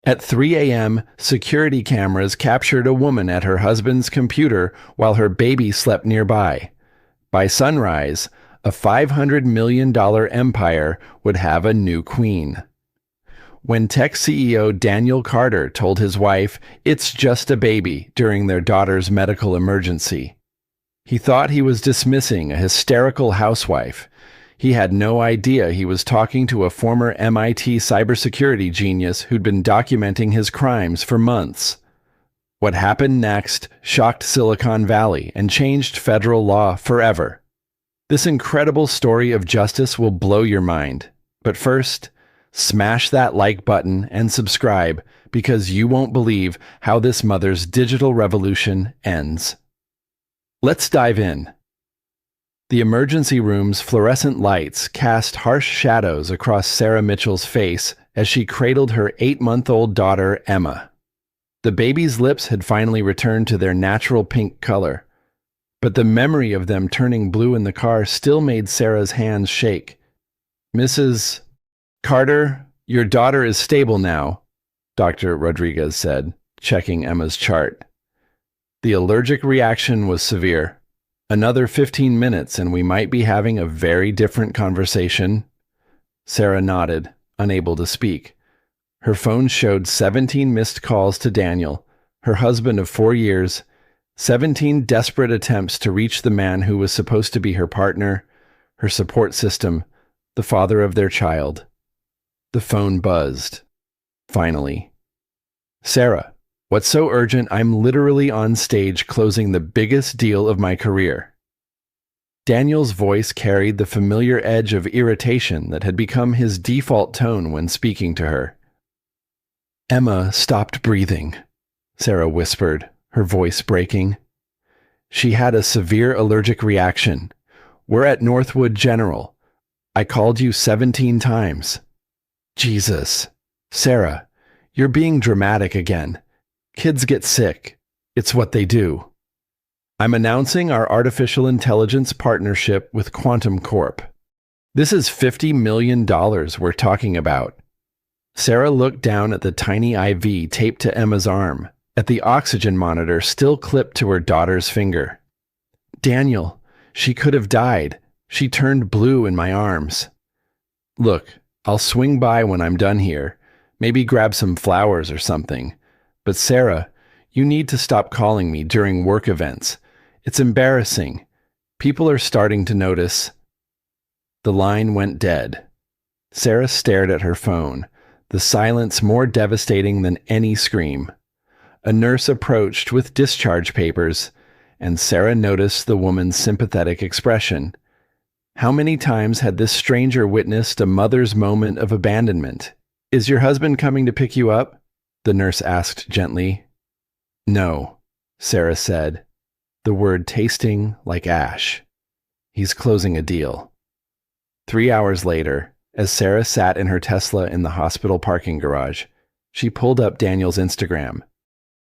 At 3 a.m., security cameras captured a woman at her husband's computer while her baby slept nearby. By sunrise, a $500 million empire would have a new queen. When tech CEO Daniel Carter told his wife, "It's just a baby," during their daughter's medical emergency, he thought he was dismissing a hysterical housewife. He had no idea he was talking to a former MIT cybersecurity genius who'd been documenting his crimes for months. What happened next shocked Silicon Valley and changed federal law forever. This incredible story of justice will blow your mind. But first, smash that like button and subscribe, because you won't believe how this mother's digital revolution ends. Let's dive in. The emergency room's fluorescent lights cast harsh shadows across Sarah Mitchell's face as she cradled her 8-month-old daughter, Emma. The baby's lips had finally returned to their natural pink color, but the memory of them turning blue in the car still made Sarah's hands shake. "Mrs. Carter, your daughter is stable now," Dr. Rodriguez said, checking Emma's chart. The allergic reaction was severe. "Another 15 minutes and we might be having a very different conversation." Sarah nodded, unable to speak. Her phone showed 17 missed calls to Daniel, her husband of 4 years, 17 desperate attempts to reach the man who was supposed to be her partner, her support system, the father of their child. The phone buzzed. Finally. "Sarah, what's so urgent? I'm literally on stage closing the biggest deal of my career." Daniel's voice carried the familiar edge of irritation that had become his default tone when speaking to her. "Emma stopped breathing," Sarah whispered, her voice breaking. "She had a severe allergic reaction. We're at Northwood General. I called you 17 times. Jesus. Sarah, you're being dramatic again. Kids get sick. It's what they do. I'm announcing our artificial intelligence partnership with Quantum Corp. This is $50 million we're talking about." Sarah looked down at the tiny IV taped to Emma's arm, at the oxygen monitor still clipped to her daughter's finger. "Daniel, she could have died. She turned blue in my arms." "Look, I'll swing by when I'm done here. Maybe grab some flowers or something. But Sarah, you need to stop calling me during work events. It's embarrassing. People are starting to notice." The line went dead. Sarah stared at her phone, the silence more devastating than any scream. A nurse approached with discharge papers, and Sarah noticed the woman's sympathetic expression. How many times had this stranger witnessed a mother's moment of abandonment? "Is your husband coming to pick you up?" the nurse asked gently. "No," Sarah said, the word tasting like ash. "He's closing a deal." 3 hours later, as Sarah sat in her Tesla in the hospital parking garage, she pulled up Daniel's Instagram.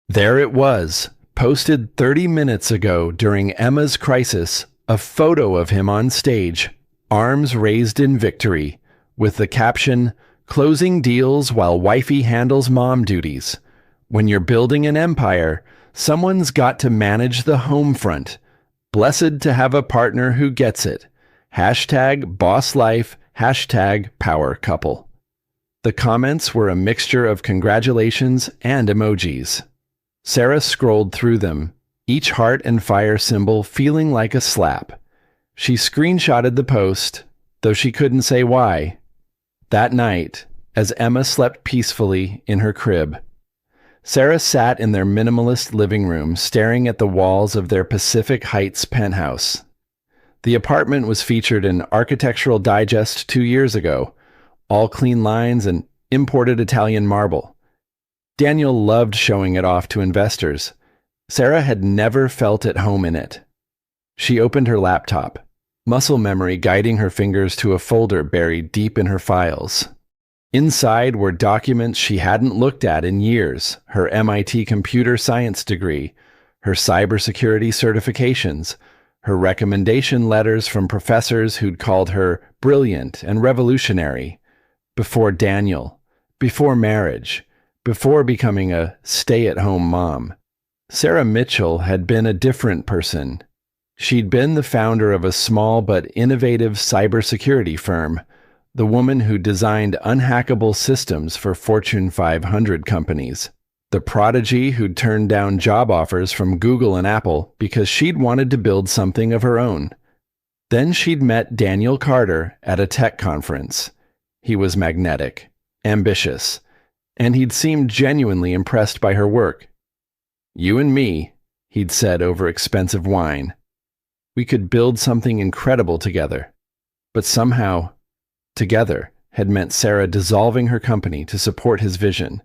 There it was, posted 30 minutes ago during Emma's crisis, a photo of him on stage, arms raised in victory, with the caption, "Closing deals while wifey handles mom duties. When you're building an empire, someone's got to manage the home front. Blessed to have a partner who gets it. Hashtag boss life, hashtag power couple." The comments were a mixture of congratulations and emojis. Sarah scrolled through them, each heart and fire symbol feeling like a slap. She screenshotted the post, though she couldn't say why. That night, as Emma slept peacefully in her crib, Sarah sat in their minimalist living room staring at the walls of their Pacific Heights penthouse. The apartment was featured in Architectural Digest 2 years ago, all clean lines and imported Italian marble. Daniel loved showing it off to investors. Sarah had never felt at home in it. She opened her laptop, muscle memory guiding her fingers to a folder buried deep in her files. Inside were documents she hadn't looked at in years, her MIT computer science degree, her cybersecurity certifications, her recommendation letters from professors who'd called her brilliant and revolutionary. Before Daniel, before marriage, before becoming a stay-at-home mom. Sarah Mitchell had been a different person. She'd been the founder of a small but innovative cybersecurity firm, the woman who designed unhackable systems for Fortune 500 companies, the prodigy who'd turned down job offers from Google and Apple because she'd wanted to build something of her own. Then she'd met Daniel Carter at a tech conference. He was magnetic, ambitious, and he'd seemed genuinely impressed by her work. "You and me," he'd said over expensive wine. "We could build something incredible together." But somehow, together had meant Sarah dissolving her company to support his vision.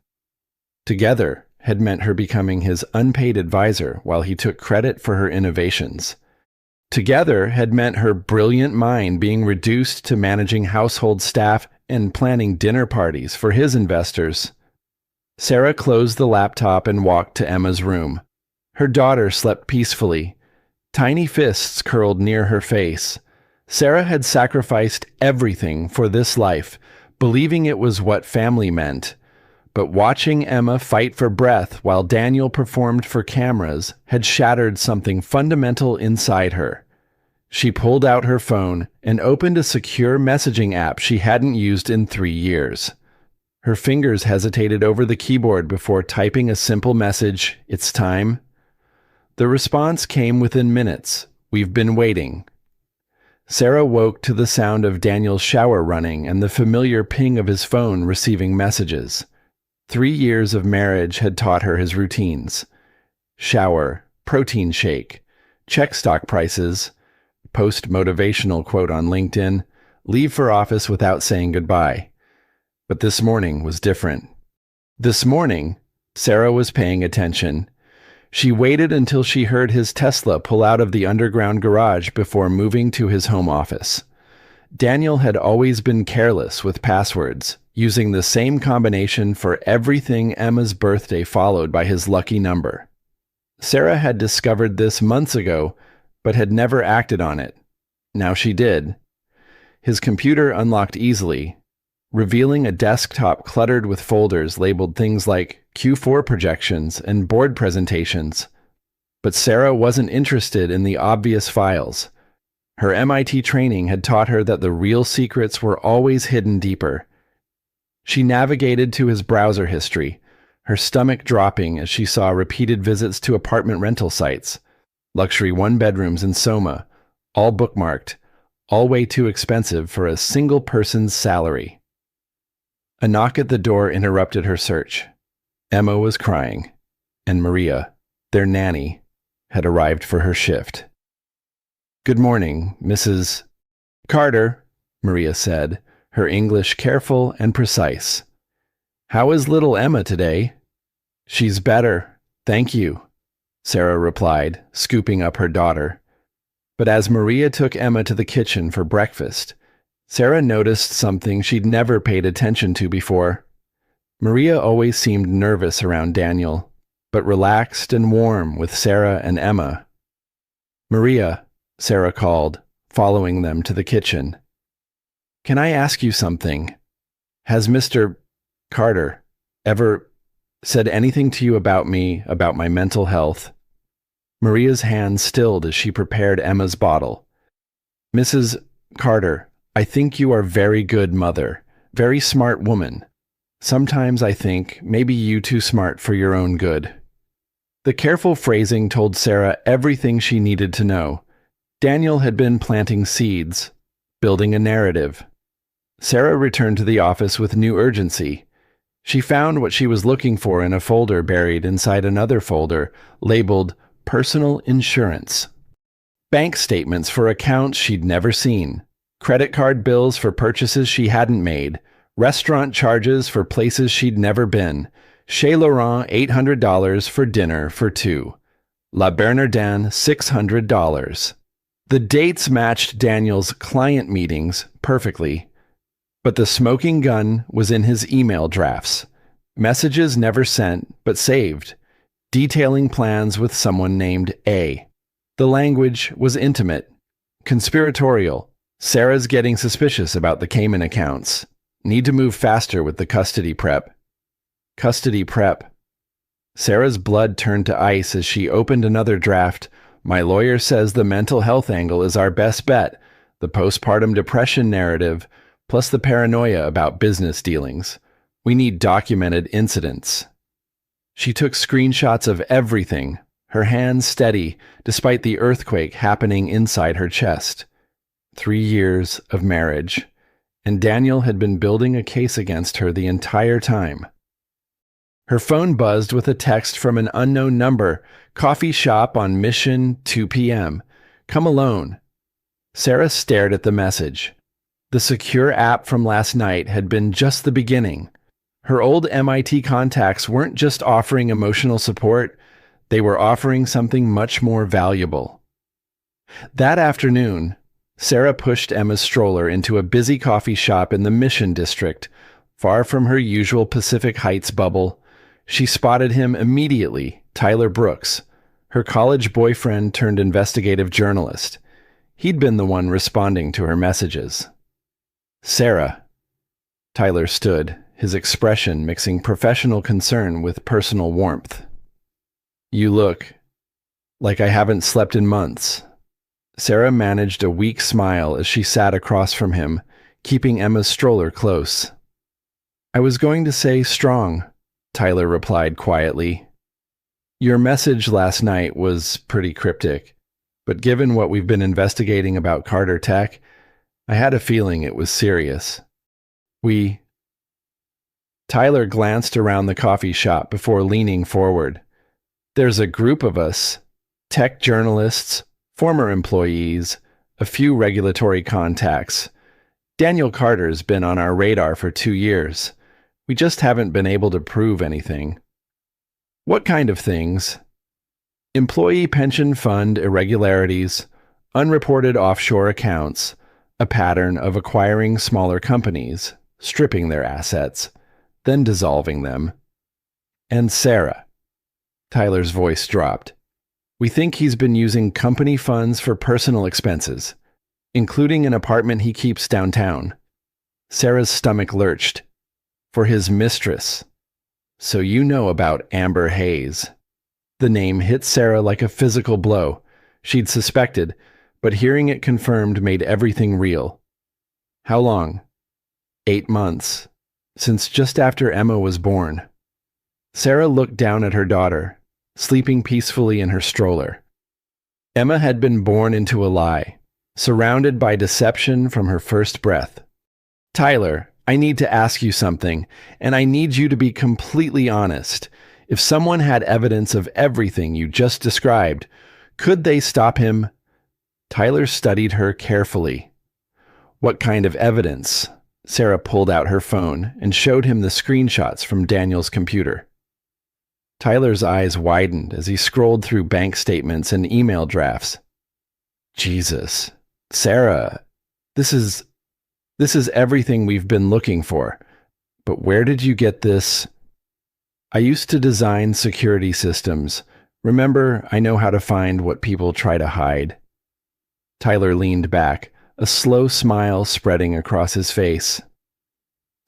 Together had meant her becoming his unpaid advisor while he took credit for her innovations. Together had meant her brilliant mind being reduced to managing household staff and planning dinner parties for his investors. Sarah closed the laptop and walked to Emma's room. Her daughter slept peacefully. Tiny fists curled near her face. Sarah had sacrificed everything for this life, believing it was what family meant. But watching Emma fight for breath while Daniel performed for cameras had shattered something fundamental inside her. She pulled out her phone and opened a secure messaging app she hadn't used in 3 years. Her fingers hesitated over the keyboard before typing a simple message, "It's time." The response came within minutes. "We've been waiting." Sarah woke to the sound of Daniel's shower running and the familiar ping of his phone receiving messages. 3 years of marriage had taught her his routines. Shower, protein shake, check stock prices, post motivational quote on LinkedIn, leave for office without saying goodbye. But this morning was different. This morning, Sarah was paying attention. She waited until she heard his Tesla pull out of the underground garage before moving to his home office. Daniel had always been careless with passwords, using the same combination for everything Emma's birthday followed by his lucky number. Sarah had discovered this months ago, but had never acted on it. Now she did. His computer unlocked easily, revealing a desktop cluttered with folders labeled things like Q4 projections and board presentations. But Sarah wasn't interested in the obvious files. Her MIT training had taught her that the real secrets were always hidden deeper. She navigated to his browser history, her stomach dropping as she saw repeated visits to apartment rental sites, luxury one-bedrooms in Soma, all bookmarked, all way too expensive for a single person's salary. A knock at the door interrupted her search. Emma was crying, and Maria, their nanny, had arrived for her shift. "Good morning, Mrs. Carter," Maria said, her English careful and precise. "How is little Emma today?" "She's better, thank you," Sarah replied, scooping up her daughter. But as Maria took Emma to the kitchen for breakfast, Sarah noticed something she'd never paid attention to before. Maria always seemed nervous around Daniel, but relaxed and warm with Sarah and Emma. "Maria," Sarah called, following them to the kitchen. "Can I ask you something? Has Mr. Carter ever said anything to you about me, about my mental health?" Maria's hand stilled as she prepared Emma's bottle. "Mrs. Carter, I think you are very good mother, very smart woman. Sometimes I think maybe you too smart for your own good." The careful phrasing told Sarah everything she needed to know. Daniel had been planting seeds, building a narrative. Sarah returned to the office with new urgency. She found what she was looking for in a folder buried inside another folder, labeled Personal Insurance. Bank statements for accounts she'd never seen. Credit card bills for purchases she hadn't made, restaurant charges for places she'd never been, Chez Laurent $800 for dinner for 2, La Bernardin $600. The dates matched Daniel's client meetings perfectly, but the smoking gun was in his email drafts. Messages never sent, but saved, detailing plans with someone named A. The language was intimate, conspiratorial. Sarah's getting suspicious about the Cayman accounts. Need to move faster with the custody prep. Custody prep. Sarah's blood turned to ice as she opened another draft. My lawyer says the mental health angle is our best bet. The postpartum depression narrative, plus the paranoia about business dealings. We need documented incidents. She took screenshots of everything, her hands steady despite the earthquake happening inside her chest. 3 years of marriage, and Daniel had been building a case against her the entire time. Her phone buzzed with a text from an unknown number. Coffee shop on Mission, 2 p.m. Come alone. Sarah stared at the message. The secure app from last night had been just the beginning. Her old MIT contacts weren't just offering emotional support, they were offering something much more valuable. That afternoon, Sarah pushed Emma's stroller into a busy coffee shop in the Mission District, far from her usual Pacific Heights bubble. She spotted him immediately, Tyler Brooks, her college boyfriend turned investigative journalist. He'd been the one responding to her messages. Sarah. Tyler stood, his expression mixing professional concern with personal warmth. You look like I haven't slept in months. Sarah managed a weak smile as she sat across from him, keeping Emma's stroller close. I was going to say strong, Tyler replied quietly. Your message last night was pretty cryptic, but given what we've been investigating about Carter Tech, I had a feeling it was serious. Tyler glanced around the coffee shop before leaning forward. There's a group of us, tech journalists, former employees, a few regulatory contacts. Daniel Carter's been on our radar for 2 years. We just haven't been able to prove anything. What kind of things? Employee pension fund irregularities, unreported offshore accounts, a pattern of acquiring smaller companies, stripping their assets, then dissolving them. And Sarah. Tyler's voice dropped. We think he's been using company funds for personal expenses, including an apartment he keeps downtown. Sarah's stomach lurched. For his mistress. So you know about Amber Hayes. The name hit Sarah like a physical blow. She'd suspected, but hearing it confirmed made everything real. How long? 8 months. Since just after Emma was born. Sarah looked down at her daughter, sleeping peacefully in her stroller. Emma had been born into a lie, surrounded by deception from her first breath. Tyler, I need to ask you something, and I need you to be completely honest. If someone had evidence of everything you just described, could they stop him? Tyler studied her carefully. What kind of evidence? Sarah pulled out her phone and showed him the screenshots from Daniel's computer. Tyler's eyes widened as he scrolled through bank statements and email drafts. Jesus, Sarah, this is everything we've been looking for. But where did you get this? I used to design security systems. Remember, I know how to find what people try to hide. Tyler leaned back, a slow smile spreading across his face.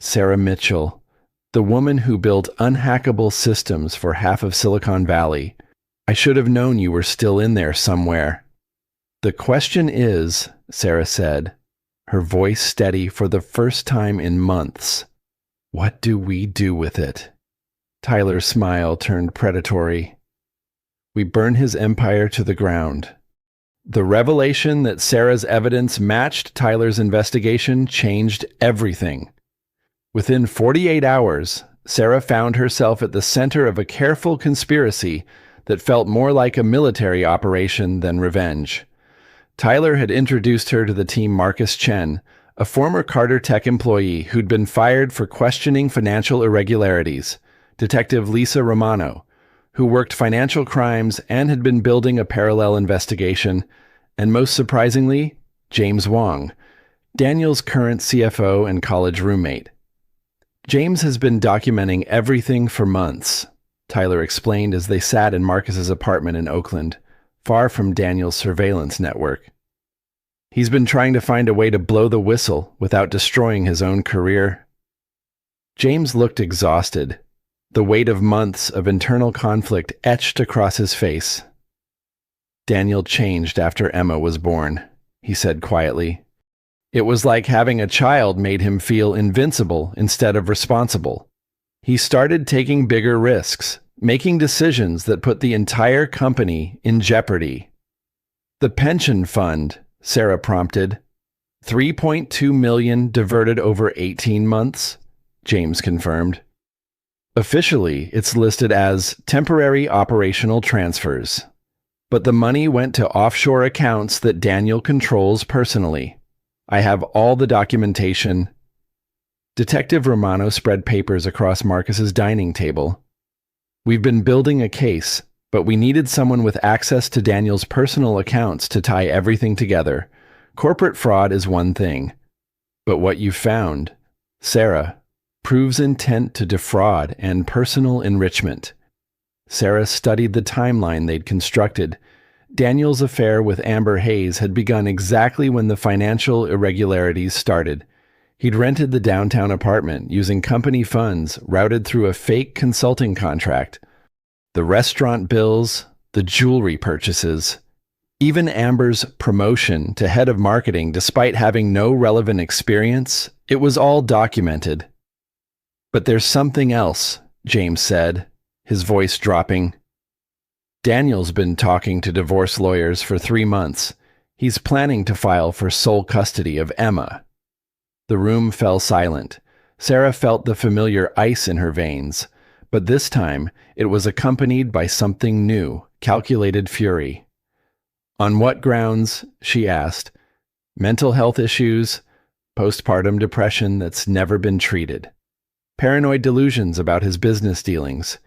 Sarah Mitchell, the woman who built unhackable systems for half of Silicon Valley. I should have known you were still in there somewhere. The question is, Sarah said, her voice steady for the first time in months, what do we do with it? Tyler's smile turned predatory. We burn his empire to the ground. The revelation that Sarah's evidence matched Tyler's investigation changed everything. Within 48 hours, Sarah found herself at the center of a careful conspiracy that felt more like a military operation than revenge. Tyler had introduced her to the team Marcus Chen, a former Carter Tech employee who'd been fired for questioning financial irregularities, Detective Lisa Romano, who worked financial crimes and had been building a parallel investigation, and most surprisingly, James Wong, Daniel's current CFO and college roommate. James has been documenting everything for months, Tyler explained as they sat in Marcus's apartment in Oakland, far from Daniel's surveillance network. He's been trying to find a way to blow the whistle without destroying his own career. James looked exhausted. The weight of months of internal conflict etched across his face. Daniel changed after Emma was born, he said quietly. It was like having a child made him feel invincible instead of responsible. He started taking bigger risks, making decisions that put the entire company in jeopardy. The pension fund, Sarah prompted. $3.2 million diverted over 18 months, James confirmed. Officially, it's listed as temporary operational transfers. But the money went to offshore accounts that Daniel controls personally. I have all the documentation. Detective Romano spread papers across Marcus's dining table. We've been building a case, but we needed someone with access to Daniel's personal accounts to tie everything together. Corporate fraud is one thing. But what you found, Sarah, proves intent to defraud and personal enrichment. Sarah studied the timeline they'd constructed. Daniel's affair with Amber Hayes had begun exactly when the financial irregularities started. He'd rented the downtown apartment using company funds routed through a fake consulting contract. The restaurant bills, the jewelry purchases, even Amber's promotion to head of marketing despite having no relevant experience, it was all documented. But there's something else, James said, his voice dropping. Daniel's been talking to divorce lawyers for 3 months. He's planning to file for sole custody of Emma. The room fell silent. Sarah felt the familiar ice in her veins, but this time it was accompanied by something new, calculated fury. On what grounds? She asked. Mental health issues, postpartum depression that's never been treated, paranoid delusions about his business dealings.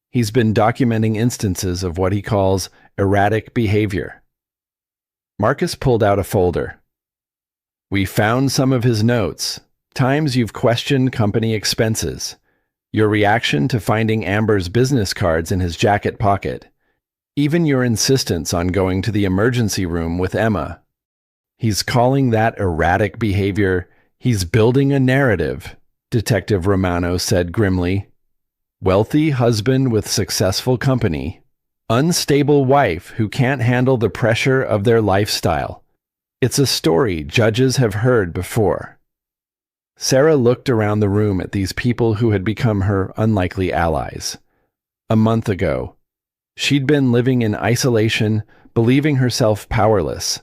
He's been documenting instances of what he calls erratic behavior. Marcus pulled out a folder. We found some of his notes, times you've questioned company expenses, your reaction to finding Amber's business cards in his jacket pocket, even your insistence on going to the emergency room with Emma. He's calling that erratic behavior. He's building a narrative, Detective Romano said grimly. Wealthy husband with successful company, unstable wife who can't handle the pressure of their lifestyle. It's a story judges have heard before. Sarah looked around the room at these people who had become her unlikely allies. A month ago, she'd been living in isolation, believing herself powerless.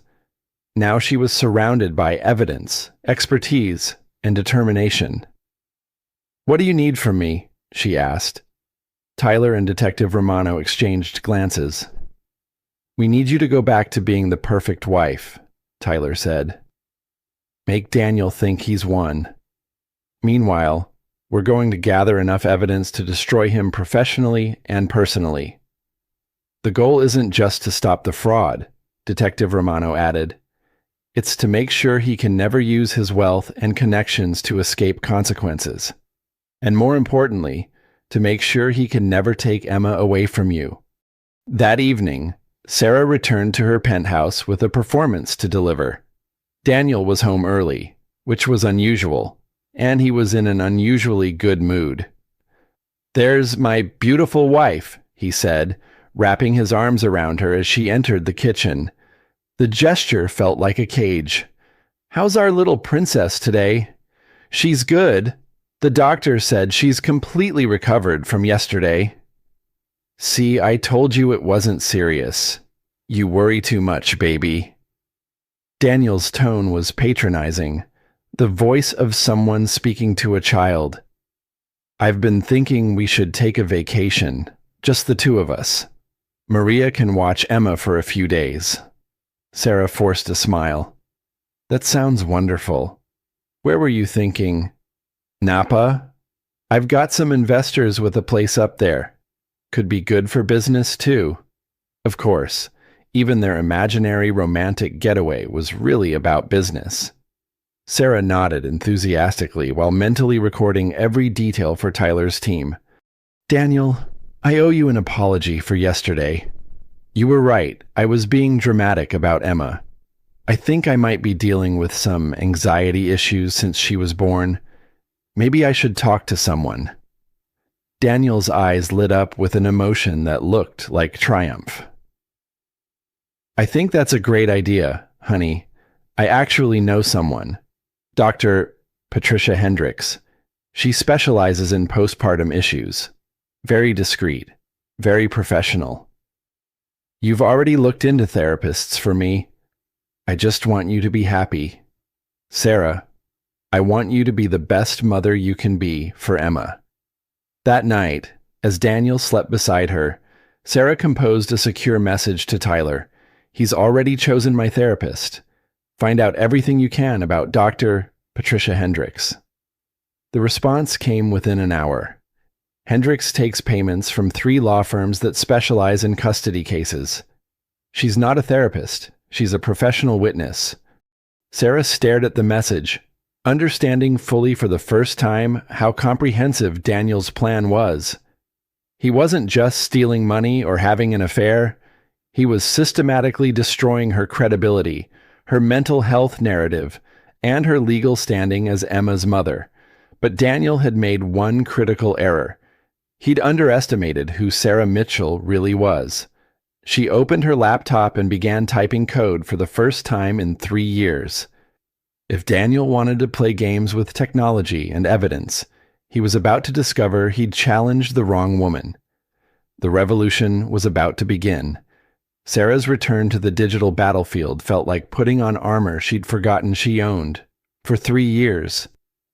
Now she was surrounded by evidence, expertise, and determination. What do you need from me? She asked. Tyler and Detective Romano exchanged glances. We need you to go back to being the perfect wife, Tyler said. Make Daniel think he's won. Meanwhile, we're going to gather enough evidence to destroy him professionally and personally. The goal isn't just to stop the fraud, Detective Romano added. It's to make sure he can never use his wealth and connections to escape consequences. And more importantly, to make sure he can never take Emma away from you. That evening, Sarah returned to her penthouse with a performance to deliver. Daniel was home early, which was unusual, and he was in an unusually good mood. There's my beautiful wife, he said, wrapping his arms around her as she entered the kitchen. The gesture felt like a cage. How's our little princess today? She's good. The doctor said she's completely recovered from yesterday. See, I told you it wasn't serious. You worry too much, baby. Daniel's tone was patronizing, the voice of someone speaking to a child. I've been thinking we should take a vacation, just the two of us. Maria can watch Emma for a few days. Sarah forced a smile. That sounds wonderful. Where were you thinking? Napa? I've got some investors with a place up there. Could be good for business, too. Of course, even their imaginary romantic getaway was really about business. Sarah nodded enthusiastically while mentally recording every detail for Tyler's team. Daniel, I owe you an apology for yesterday. You were right, I was being dramatic about Emma. I think I might be dealing with some anxiety issues since she was born. Maybe I should talk to someone. Daniel's eyes lit up with an emotion that looked like triumph. I think that's a great idea, honey. I actually know someone. Dr. Patricia Hendricks. She specializes in postpartum issues. Very discreet. Very professional. You've already looked into therapists for me. I just want you to be happy. Sarah, I want you to be the best mother you can be for Emma. That night, as Daniel slept beside her, Sarah composed a secure message to Tyler. He's already chosen my therapist. Find out everything you can about Dr. Patricia Hendricks. The response came within an hour. Hendricks takes payments from 3 law firms that specialize in custody cases. She's not a therapist. She's a professional witness. Sarah stared at the message, understanding fully for the first time how comprehensive Daniel's plan was. He wasn't just stealing money or having an affair. He was systematically destroying her credibility, her mental health narrative, and her legal standing as Emma's mother. But Daniel had made one critical error. He'd underestimated who Sarah Mitchell really was. She opened her laptop and began typing code for the first time in 3 years. If Daniel wanted to play games with technology and evidence, he was about to discover he'd challenged the wrong woman. The revolution was about to begin. Sarah's return to the digital battlefield felt like putting on armor she'd forgotten she owned. For 3 years,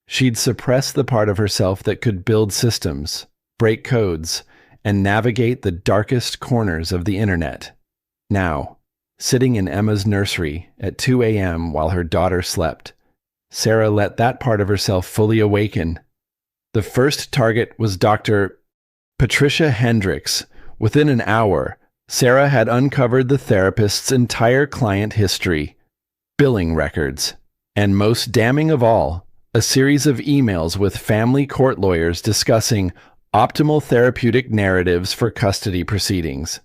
she'd suppressed the part of herself that could build systems, break codes, and navigate the darkest corners of the internet. Now, sitting in Emma's nursery at 2 a.m. while her daughter slept, Sarah let that part of herself fully awaken. The first target was Dr. Patricia Hendricks. Within an hour, Sarah had uncovered the therapist's entire client history, billing records, and most damning of all, a series of emails with family court lawyers discussing optimal therapeutic narratives for custody proceedings.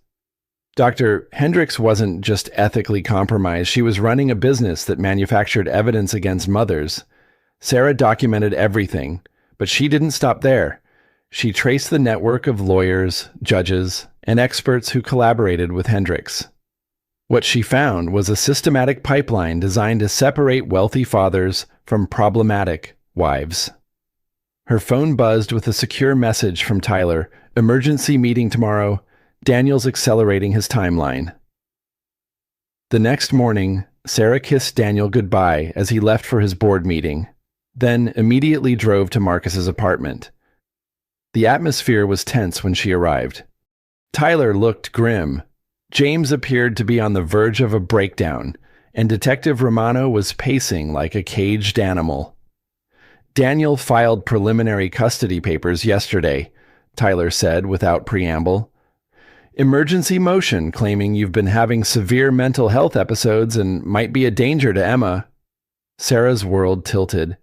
Dr. Hendricks wasn't just ethically compromised, she was running a business that manufactured evidence against mothers. Sarah documented everything, but she didn't stop there. She traced the network of lawyers, judges, and experts who collaborated with Hendricks. What she found was a systematic pipeline designed to separate wealthy fathers from problematic wives. Her phone buzzed with a secure message from Tyler. Emergency meeting tomorrow. Daniel's accelerating his timeline. The next morning, Sarah kissed Daniel goodbye as he left for his board meeting, then immediately drove to Marcus's apartment. The atmosphere was tense when she arrived. Tyler looked grim. James appeared to be on the verge of a breakdown, and Detective Romano was pacing like a caged animal. Daniel filed preliminary custody papers yesterday, Tyler said without preamble. Emergency motion claiming you've been having severe mental health episodes and might be a danger to Emma. Sarah's world tilted.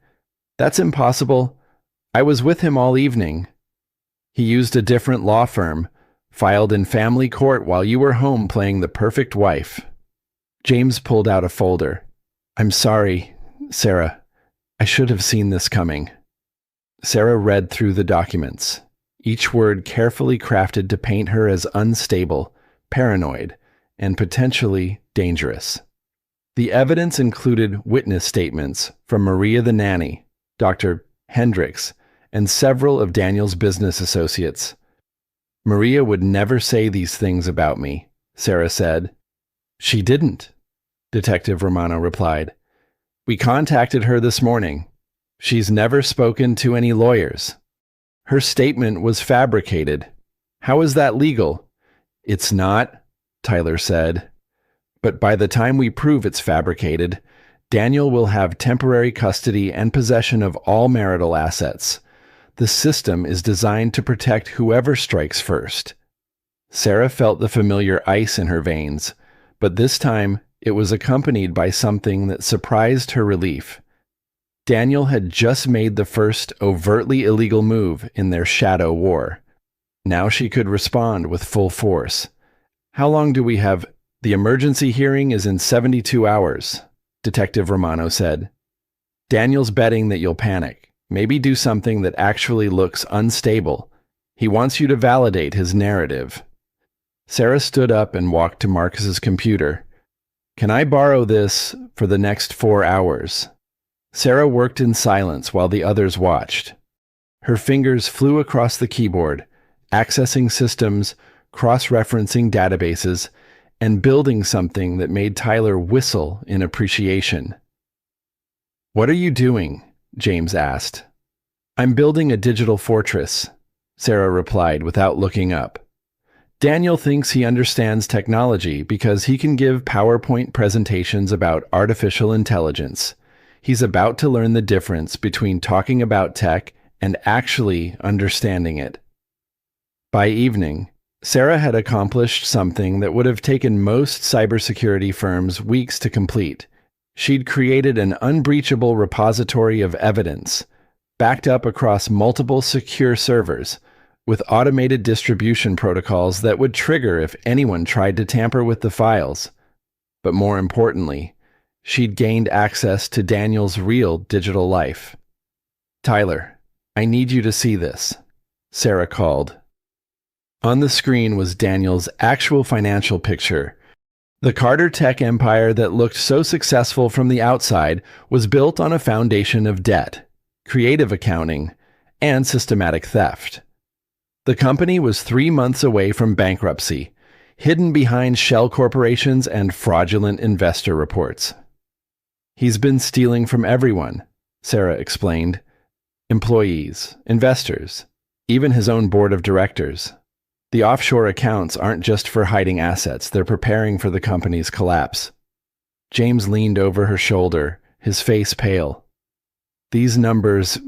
That's impossible. I was with him all evening. He used a different law firm, filed in family court while you were home playing the perfect wife. James pulled out a folder. I'm sorry, Sarah. I should have seen this coming. Sarah read through the documents, each word carefully crafted to paint her as unstable, paranoid, and potentially dangerous. The evidence included witness statements from Maria the nanny, Dr. Hendricks, and several of Daniel's business associates. Maria would never say these things about me, Sarah said. She didn't, Detective Romano replied. We contacted her this morning. She's never spoken to any lawyers. Her statement was fabricated. How is that legal? It's not, Tyler said. But by the time we prove it's fabricated, Daniel will have temporary custody and possession of all marital assets. The system is designed to protect whoever strikes first. Sarah felt the familiar ice in her veins, but this time it was accompanied by something that surprised her relief. Daniel had just made the first overtly illegal move in their shadow war. Now she could respond with full force. How long do we have? The emergency hearing is in 72 hours, Detective Romano said. Daniel's betting that you'll panic. Maybe do something that actually looks unstable. He wants you to validate his narrative. Sarah stood up and walked to Marcus's computer. Can I borrow this for the next 4 hours? Sarah worked in silence while the others watched. Her fingers flew across the keyboard, accessing systems, cross-referencing databases, and building something that made Tyler whistle in appreciation. What are you doing? James asked. I'm building a digital fortress, Sarah replied without looking up. Daniel thinks he understands technology because he can give PowerPoint presentations about artificial intelligence. He's about to learn the difference between talking about tech and actually understanding it. By evening, Sarah had accomplished something that would have taken most cybersecurity firms weeks to complete. She'd created an unbreachable repository of evidence, backed up across multiple secure servers, with automated distribution protocols that would trigger if anyone tried to tamper with the files. But more importantly, she'd gained access to Daniel's real digital life. Tyler, I need you to see this, Sarah called. On the screen was Daniel's actual financial picture. The Carter tech empire that looked so successful from the outside was built on a foundation of debt, creative accounting, and systematic theft. The company was 3 months away from bankruptcy, hidden behind shell corporations and fraudulent investor reports. He's been stealing from everyone, Sarah explained. Employees, investors, even his own board of directors. The offshore accounts aren't just for hiding assets, they're preparing for the company's collapse. James leaned over her shoulder, his face pale. These numbers,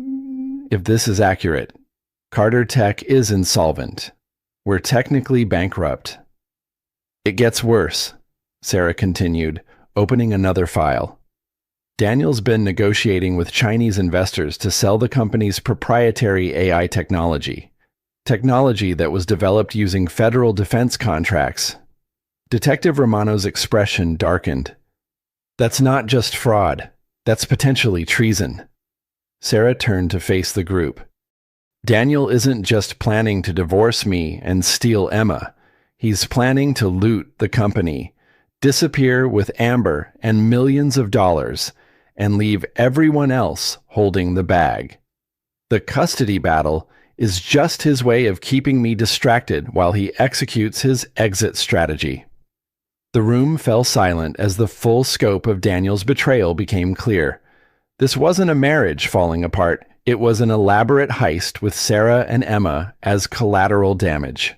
if this is accurate, Carter Tech is insolvent. We're technically bankrupt. It gets worse, Sarah continued, opening another file. Daniel's been negotiating with Chinese investors to sell the company's proprietary AI technology that was developed using federal defense contracts. Detective Romano's expression darkened. That's not just fraud. That's potentially treason. Sarah turned to face the group. Daniel isn't just planning to divorce me and steal Emma. He's planning to loot the company, disappear with Amber and millions of dollars, and leave everyone else holding the bag. The custody battle is just his way of keeping me distracted while he executes his exit strategy. The room fell silent as the full scope of Daniel's betrayal became clear. This wasn't a marriage falling apart. It was an elaborate heist with Sarah and Emma as collateral damage.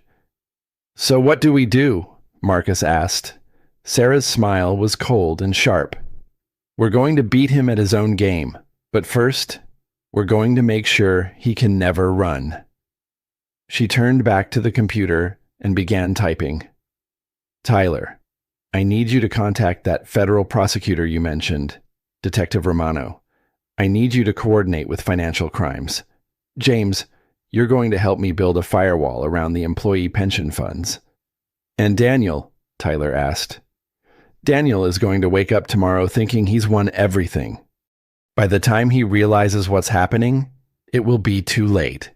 So what do we do? Marcus asked. Sarah's smile was cold and sharp. We're going to beat him at his own game, but first, we're going to make sure he can never run. She turned back to the computer and began typing. Tyler, I need you to contact that federal prosecutor you mentioned, Detective Romano. I need you to coordinate with financial crimes. James, you're going to help me build a firewall around the employee pension funds. And Daniel, Tyler asked. Daniel is going to wake up tomorrow thinking he's won everything. By the time he realizes what's happening, it will be too late.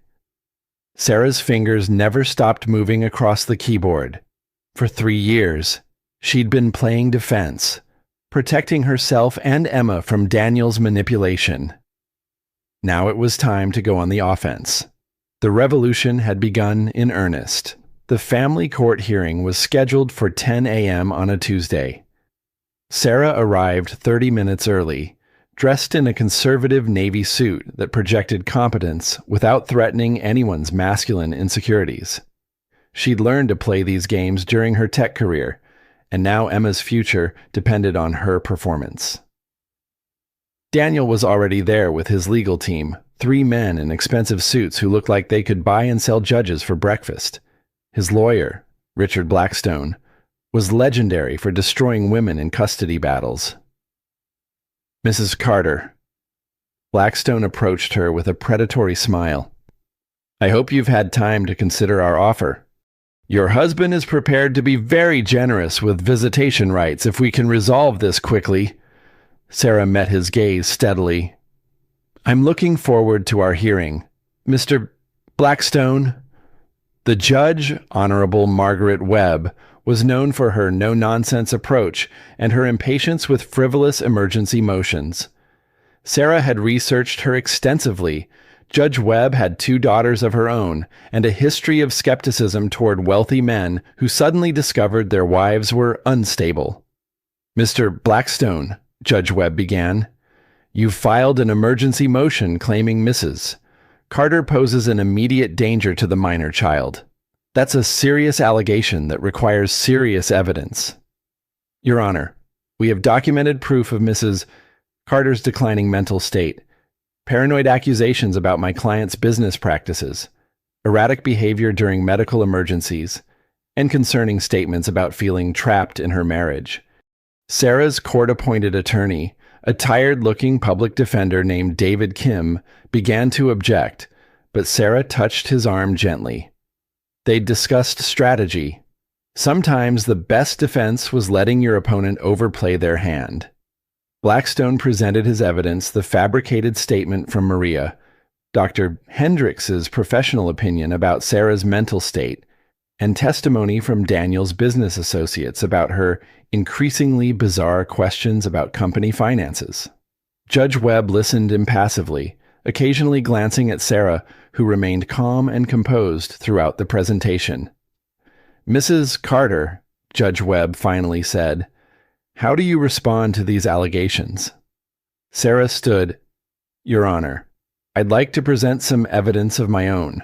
Sarah's fingers never stopped moving across the keyboard. For 3 years, she'd been playing defense, protecting herself and Emma from Daniel's manipulation. Now it was time to go on the offense. The revolution had begun in earnest. The family court hearing was scheduled for 10 a.m. on a Tuesday. Sarah arrived 30 minutes early, dressed in a conservative navy suit that projected competence without threatening anyone's masculine insecurities. She'd learned to play these games during her tech career, and now Emma's future depended on her performance. Daniel was already there with his legal team, 3 men in expensive suits who looked like they could buy and sell judges for breakfast. His lawyer, Richard Blackstone, was legendary for destroying women in custody battles. Mrs. Carter. Blackstone approached her with a predatory smile. I hope you've had time to consider our offer. Your husband is prepared to be very generous with visitation rights if we can resolve this quickly. Sarah met his gaze steadily. I'm looking forward to our hearing. Mr. Blackstone, The judge, Honorable Margaret Webb, was known for her no-nonsense approach and her impatience with frivolous emergency motions. Sarah had researched her extensively. Judge Webb had 2 daughters of her own and a history of skepticism toward wealthy men who suddenly discovered their wives were unstable. "Mr. Blackstone," Judge Webb began, "you've filed an emergency motion claiming Mrs. Carter poses an immediate danger to the minor child. That's a serious allegation that requires serious evidence." "Your Honor, we have documented proof of Mrs. Carter's declining mental state, paranoid accusations about my client's business practices, erratic behavior during medical emergencies, and concerning statements about feeling trapped in her marriage." Sarah's court-appointed attorney, a tired-looking public defender named David Kim, began to object, but Sarah touched his arm gently. They discussed strategy. Sometimes the best defense was letting your opponent overplay their hand. Blackstone presented his evidence, the fabricated statement from Maria, Dr. Hendricks's professional opinion about Sarah's mental state, and testimony from Daniel's business associates about her increasingly bizarre questions about company finances. Judge Webb listened impassively, occasionally glancing at Sarah, who remained calm and composed throughout the presentation. "Mrs. Carter," Judge Webb finally said, "how do you respond to these allegations?" Sarah stood. "Your Honor, I'd like to present some evidence of my own."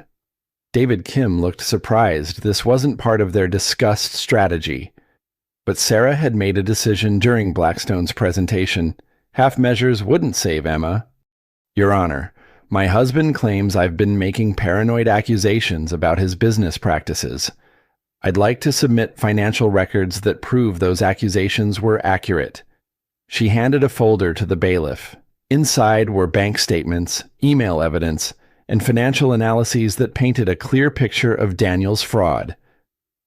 David Kim looked surprised. This wasn't part of their discussed strategy. But Sarah had made a decision during Blackstone's presentation. Half measures wouldn't save Emma. "Your Honor, my husband claims I've been making paranoid accusations about his business practices. I'd like to submit financial records that prove those accusations were accurate." She handed a folder to the bailiff. Inside were bank statements, email evidence, and financial analyses that painted a clear picture of Daniel's fraud.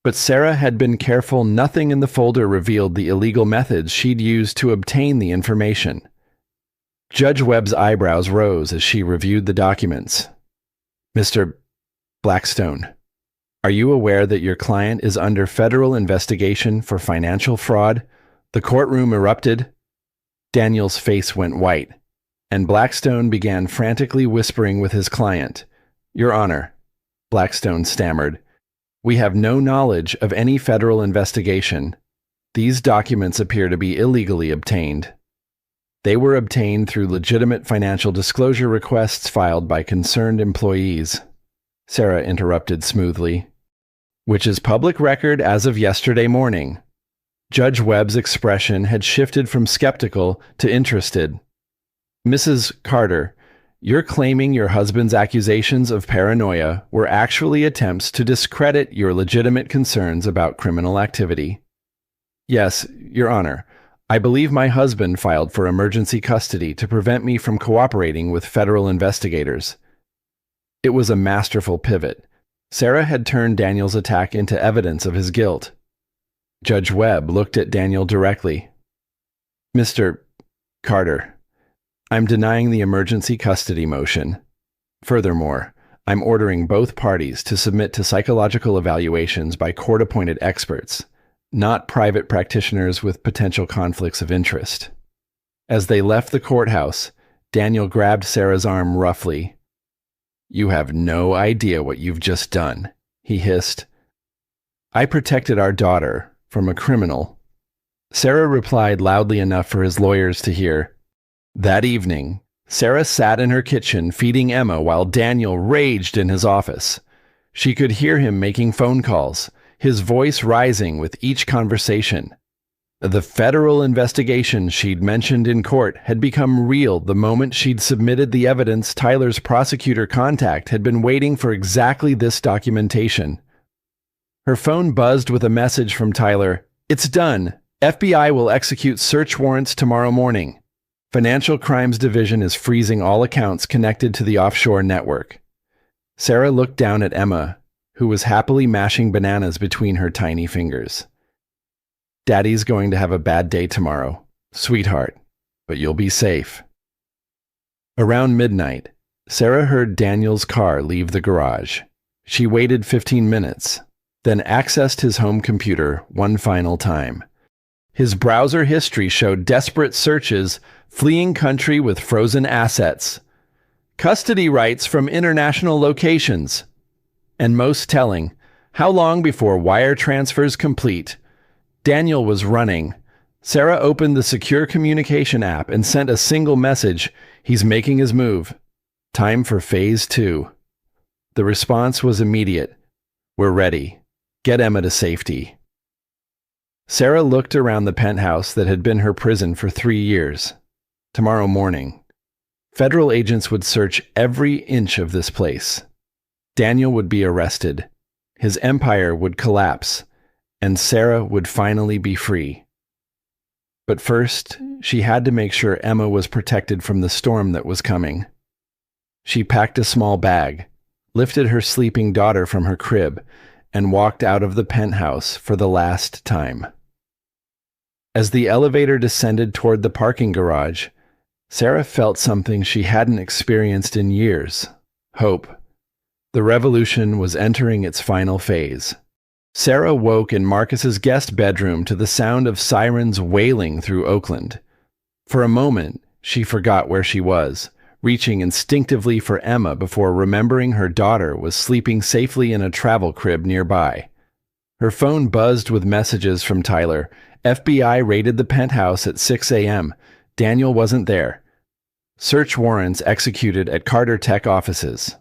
But Sarah had been careful. Nothing in the folder revealed the illegal methods she'd used to obtain the information. Judge Webb's eyebrows rose as she reviewed the documents. "Mr. Blackstone, are you aware that your client is under federal investigation for financial fraud?" The courtroom erupted. Daniel's face went white, and Blackstone began frantically whispering with his client. "Your Honor," Blackstone stammered, "we have no knowledge of any federal investigation. These documents appear to be illegally obtained. They were obtained through legitimate financial disclosure requests filed by concerned employees." Sarah interrupted smoothly. "Which is public record as of yesterday morning." Judge Webb's expression had shifted from skeptical to interested. "Mrs. Carter, you're claiming your husband's accusations of paranoia were actually attempts to discredit your legitimate concerns about criminal activity?" "Yes, Your Honor. I believe my husband filed for emergency custody to prevent me from cooperating with federal investigators." It was a masterful pivot. Sarah had turned Daniel's attack into evidence of his guilt. Judge Webb looked at Daniel directly. "Mr. Carter, I'm denying the emergency custody motion. Furthermore, I'm ordering both parties to submit to psychological evaluations by court-appointed experts, not private practitioners with potential conflicts of interest." As they left the courthouse, Daniel grabbed Sarah's arm roughly. "You have no idea what you've just done," he hissed. "I protected our daughter from a criminal." Sarah replied loudly enough for his lawyers to hear. That evening, Sarah sat in her kitchen feeding Emma while Daniel raged in his office. She could hear him making phone calls, his voice rising with each conversation. The federal investigation she'd mentioned in court had become real the moment she'd submitted the evidence. Tyler's prosecutor contact had been waiting for exactly this documentation. Her phone buzzed with a message from Tyler. "It's done. FBI will execute search warrants tomorrow morning. Financial Crimes Division is freezing all accounts connected to the offshore network." Sarah looked down at Emma, who was happily mashing bananas between her tiny fingers. "Daddy's going to have a bad day tomorrow, sweetheart, but you'll be safe." Around midnight, Sarah heard Daniel's car leave the garage. She waited 15 minutes, then accessed his home computer one final time. His browser history showed desperate searches, fleeing country with frozen assets, custody rights from international locations, and most telling, how long before wire transfers complete. Daniel was running. Sarah opened the secure communication app and sent a single message. He's making his move. Time for phase 2. The response was immediate. We're ready. Get Emma to safety. Sarah looked around the penthouse that had been her prison for 3 years. Tomorrow morning, federal agents would search every inch of this place. Daniel would be arrested. His empire would collapse, and Sarah would finally be free. But first, she had to make sure Emma was protected from the storm that was coming. She packed a small bag, lifted her sleeping daughter from her crib, and walked out of the penthouse for the last time. As the elevator descended toward the parking garage, Sarah felt something she hadn't experienced in years: hope. The revolution was entering its final phase. Sarah woke in Marcus's guest bedroom to the sound of sirens wailing through Oakland. For a moment, she forgot where she was, reaching instinctively for Emma before remembering her daughter was sleeping safely in a travel crib nearby. Her phone buzzed with messages from Tyler. FBI raided the penthouse at 6 a.m. Daniel wasn't there. Search warrants executed at Carter Tech offices.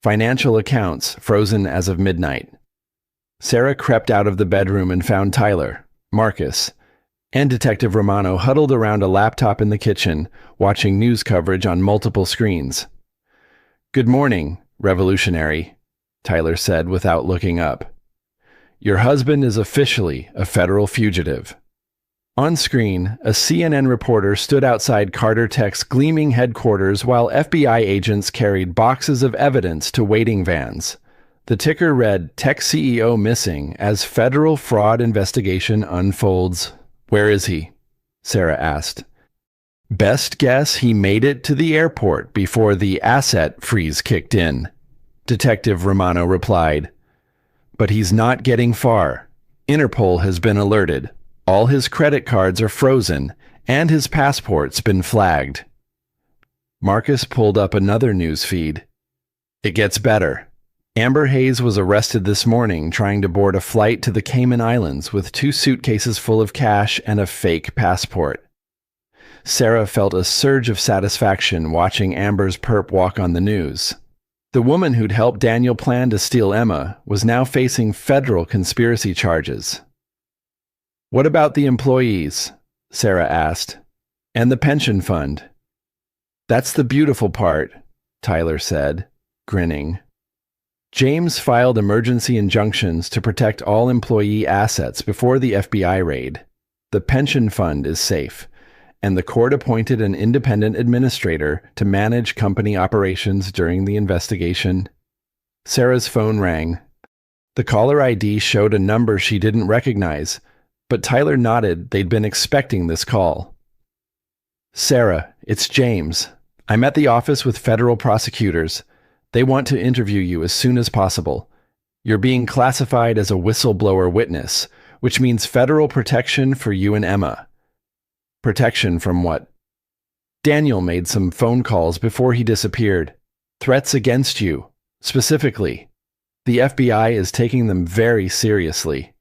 Financial accounts frozen as of midnight. Sarah crept out of the bedroom and found Tyler, Marcus, and Detective Romano huddled around a laptop in the kitchen, watching news coverage on multiple screens. "Good morning, revolutionary," Tyler said without looking up. "Your husband is officially a federal fugitive." On screen, a CNN reporter stood outside Carter Tech's gleaming headquarters while FBI agents carried boxes of evidence to waiting vans. The ticker read, "Tech CEO missing as federal fraud investigation unfolds." "Where is he?" Sarah asked. "Best guess he made it to the airport before the asset freeze kicked in," Detective Romano replied. "But he's not getting far. Interpol has been alerted. All his credit cards are frozen, and his passport's been flagged." Marcus pulled up another news feed. "It gets better. Amber Hayes was arrested this morning trying to board a flight to the Cayman Islands with 2 suitcases full of cash and a fake passport." Sarah felt a surge of satisfaction watching Amber's perp walk on the news. The woman who'd helped Daniel plan to steal Emma was now facing federal conspiracy charges. "What about the employees?" Sarah asked. "And the pension fund?" "That's the beautiful part," Tyler said, grinning. James filed emergency injunctions to protect all employee assets before the FBI raid. The pension fund is safe, and the court appointed an independent administrator to manage company operations during the investigation. Sarah's phone rang. The caller ID showed a number she didn't recognize, but Tyler nodded they'd been expecting this call. "Sarah, it's James. I'm at the office with federal prosecutors. They want to interview you as soon as possible. You're being classified as a whistleblower witness, which means federal protection for you and Emma." "Protection from what?" "Daniel made some phone calls before he disappeared. Threats against you, specifically. The FBI is taking them very seriously."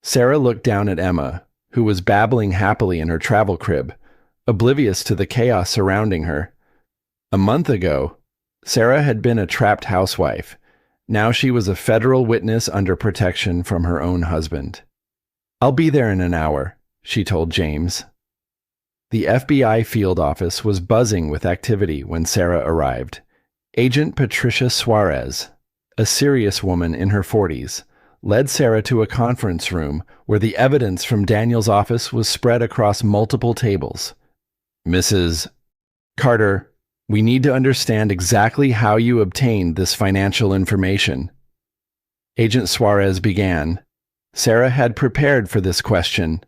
Sarah looked down at Emma, who was babbling happily in her travel crib, oblivious to the chaos surrounding her. A month ago, Sarah had been a trapped housewife. Now she was a federal witness under protection from her own husband. "I'll be there in an hour," she told James. The FBI field office was buzzing with activity when Sarah arrived. Agent Patricia Suarez, a serious woman in her 40s, led Sarah to a conference room where the evidence from Daniel's office was spread across multiple tables. "Mrs. Carter, we need to understand exactly how you obtained this financial information." Agent Suarez began. Sarah had prepared for this question.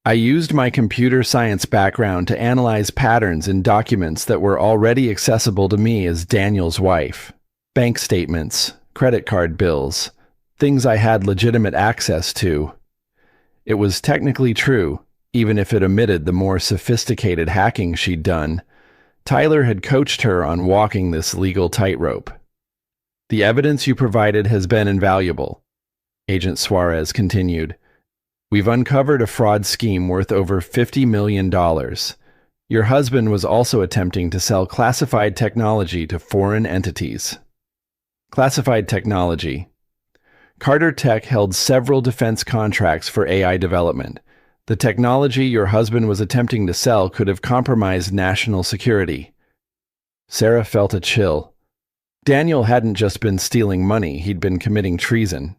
"I used my computer science background to analyze patterns in documents that were already accessible to me as Daniel's wife. Bank statements, credit card bills, things I had legitimate access to. It was technically true, even if it omitted the more sophisticated hacking she'd done. Tyler had coached her on walking this legal tightrope. The evidence you provided has been invaluable, Agent Suarez continued. We've uncovered a fraud scheme worth over $50 million. Your husband was also attempting to sell classified technology to foreign entities. Classified technology. Carter Tech held several defense contracts for AI development. The technology your husband was attempting to sell could have compromised national security. Sarah felt a chill. Daniel hadn't just been stealing money, he'd been committing treason.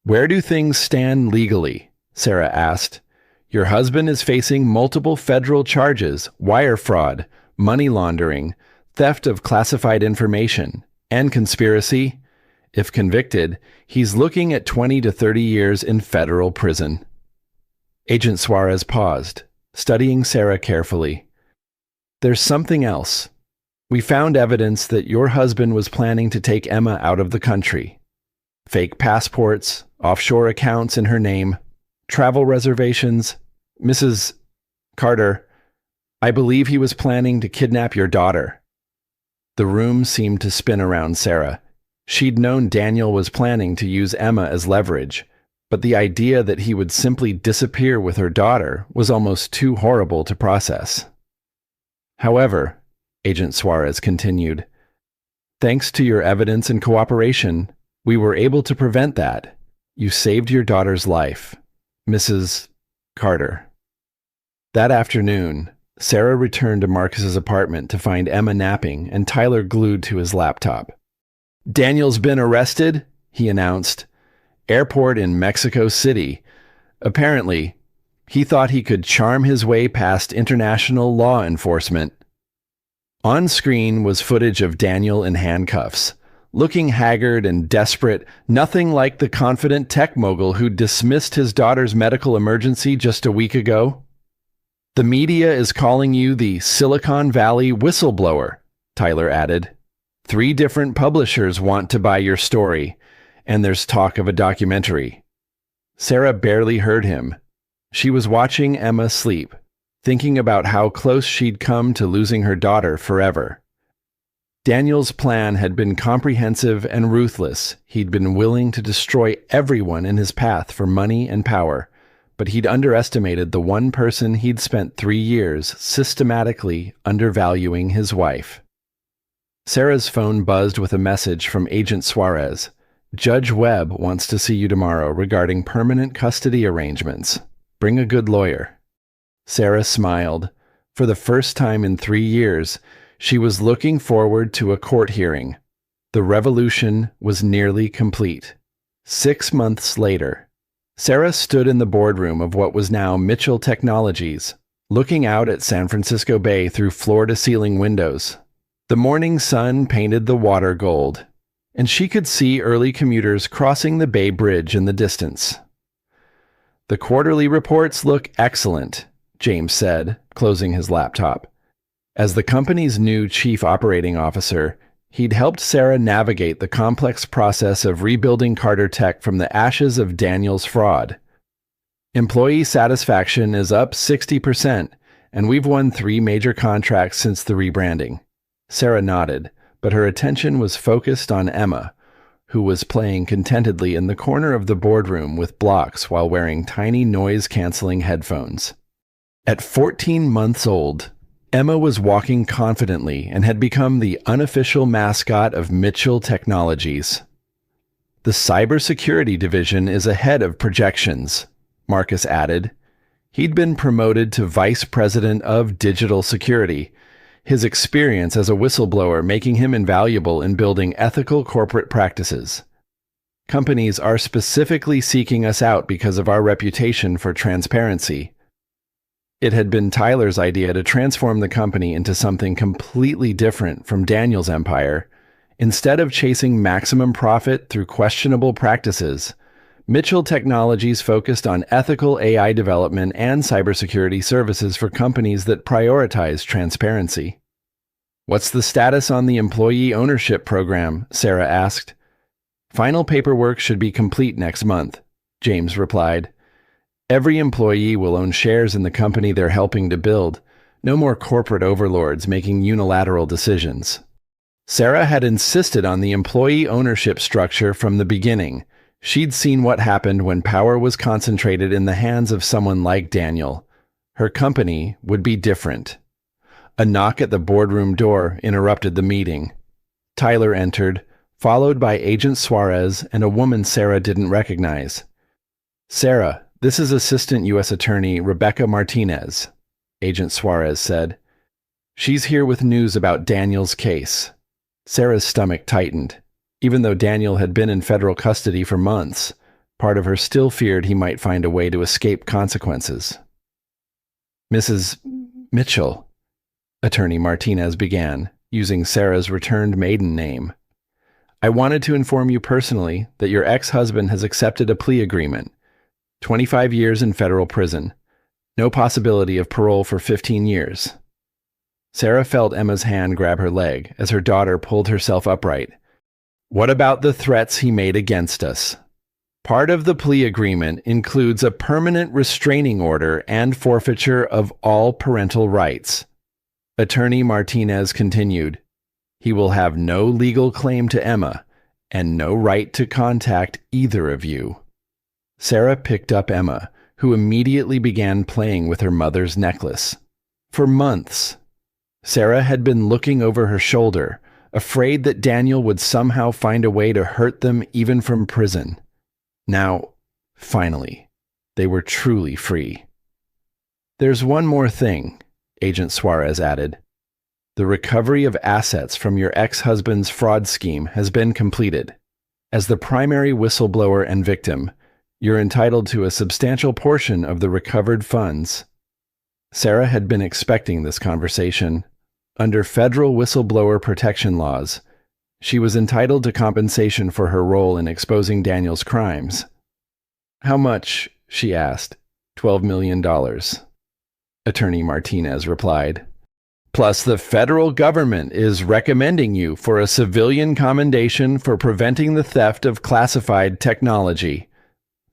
Where do things stand legally? Sarah asked. Your husband is facing multiple federal charges: wire fraud, money laundering, theft of classified information, and conspiracy. If convicted, he's looking at 20 to 30 years in federal prison. Agent Suarez paused, studying Sarah carefully. There's something else. We found evidence that your husband was planning to take Emma out of the country. Fake passports, offshore accounts in her name, travel reservations. Mrs. Carter, I believe he was planning to kidnap your daughter. The room seemed to spin around Sarah. She'd known Daniel was planning to use Emma as leverage, but the idea that he would simply disappear with her daughter was almost too horrible to process. However, Agent Suarez continued, thanks to your evidence and cooperation, we were able to prevent that. You saved your daughter's life, Mrs. Carter. That afternoon, Sarah returned to Marcus's apartment to find Emma napping and Tyler glued to his laptop. Daniel's been arrested, he announced. Airport in Mexico City. Apparently, he thought he could charm his way past international law enforcement. On screen was footage of Daniel in handcuffs, looking haggard and desperate, nothing like the confident tech mogul who dismissed his daughter's medical emergency just a week ago. The media is calling you the Silicon Valley whistleblower, Tyler added. 3 different publishers want to buy your story, and there's talk of a documentary. Sarah barely heard him. She was watching Emma sleep, thinking about how close she'd come to losing her daughter forever. Daniel's plan had been comprehensive and ruthless. He'd been willing to destroy everyone in his path for money and power, but he'd underestimated the one person he'd spent 3 years systematically undervaluing: his wife. Sarah's phone buzzed with a message from Agent Suarez. Judge Webb wants to see you tomorrow regarding permanent custody arrangements. Bring a good lawyer. Sarah smiled. For the first time in 3 years, she was looking forward to a court hearing. The revolution was nearly complete. 6 months later, Sarah stood in the boardroom of what was now Mitchell Technologies, looking out at San Francisco Bay through floor-to-ceiling windows. The morning sun painted the water gold, and she could see early commuters crossing the Bay Bridge in the distance. The quarterly reports look excellent, James said, closing his laptop. As the company's new chief operating officer, he'd helped Sarah navigate the complex process of rebuilding Carter Tech from the ashes of Daniel's fraud. Employee satisfaction is up 60%, and we've won 3 major contracts since the rebranding. Sarah nodded, but her attention was focused on Emma, who was playing contentedly in the corner of the boardroom with blocks while wearing tiny noise-canceling headphones. At 14 months old, Emma was walking confidently and had become the unofficial mascot of Mitchell Technologies. The cybersecurity division is ahead of projections, Marcus added. He'd been promoted to vice president of digital security, his experience as a whistleblower making him invaluable in building ethical corporate practices. Companies are specifically seeking us out because of our reputation for transparency. It had been Tyler's idea to transform the company into something completely different from Daniel's empire. Instead of chasing maximum profit through questionable practices, Mitchell Technologies focused on ethical AI development and cybersecurity services for companies that prioritize transparency. What's the status on the employee ownership program? Sarah asked. Final paperwork should be complete next month, James replied. Every employee will own shares in the company they're helping to build. No more corporate overlords making unilateral decisions. Sarah had insisted on the employee ownership structure from the beginning. She'd seen what happened when power was concentrated in the hands of someone like Daniel. Her company would be different. A knock at the boardroom door interrupted the meeting. Tyler entered, followed by Agent Suarez and a woman Sarah didn't recognize. "Sarah, this is Assistant U.S. Attorney Rebecca Martinez," Agent Suarez said. "She's here with news about Daniel's case." Sarah's stomach tightened. Even though Daniel had been in federal custody for months, part of her still feared he might find a way to escape consequences. "Mrs. Mitchell," Attorney Martinez began, using Sarah's returned maiden name, "I wanted to inform you personally that your ex-husband has accepted a plea agreement. 25 years in federal prison. No possibility of parole for 15 years. Sarah felt Emma's hand grab her leg as her daughter pulled herself upright. "What about the threats he made against us? Part of the plea agreement includes a permanent restraining order and forfeiture of all parental rights." Attorney Martinez continued. "He will have no legal claim to Emma and no right to contact either of you." Sarah picked up Emma, who immediately began playing with her mother's necklace. For months, Sarah had been looking over her shoulder, afraid that Daniel would somehow find a way to hurt them even from prison. Now, finally, they were truly free. "There's one more thing," Agent Suarez added. "The recovery of assets from your ex-husband's fraud scheme has been completed. As the primary whistleblower and victim, you're entitled to a substantial portion of the recovered funds." Sarah had been expecting this conversation. Under federal whistleblower protection laws, she was entitled to compensation for her role in exposing Daniel's crimes. "How much?" she asked. $12 million. Attorney Martinez replied. "Plus the federal government is recommending you for a civilian commendation for preventing the theft of classified technology."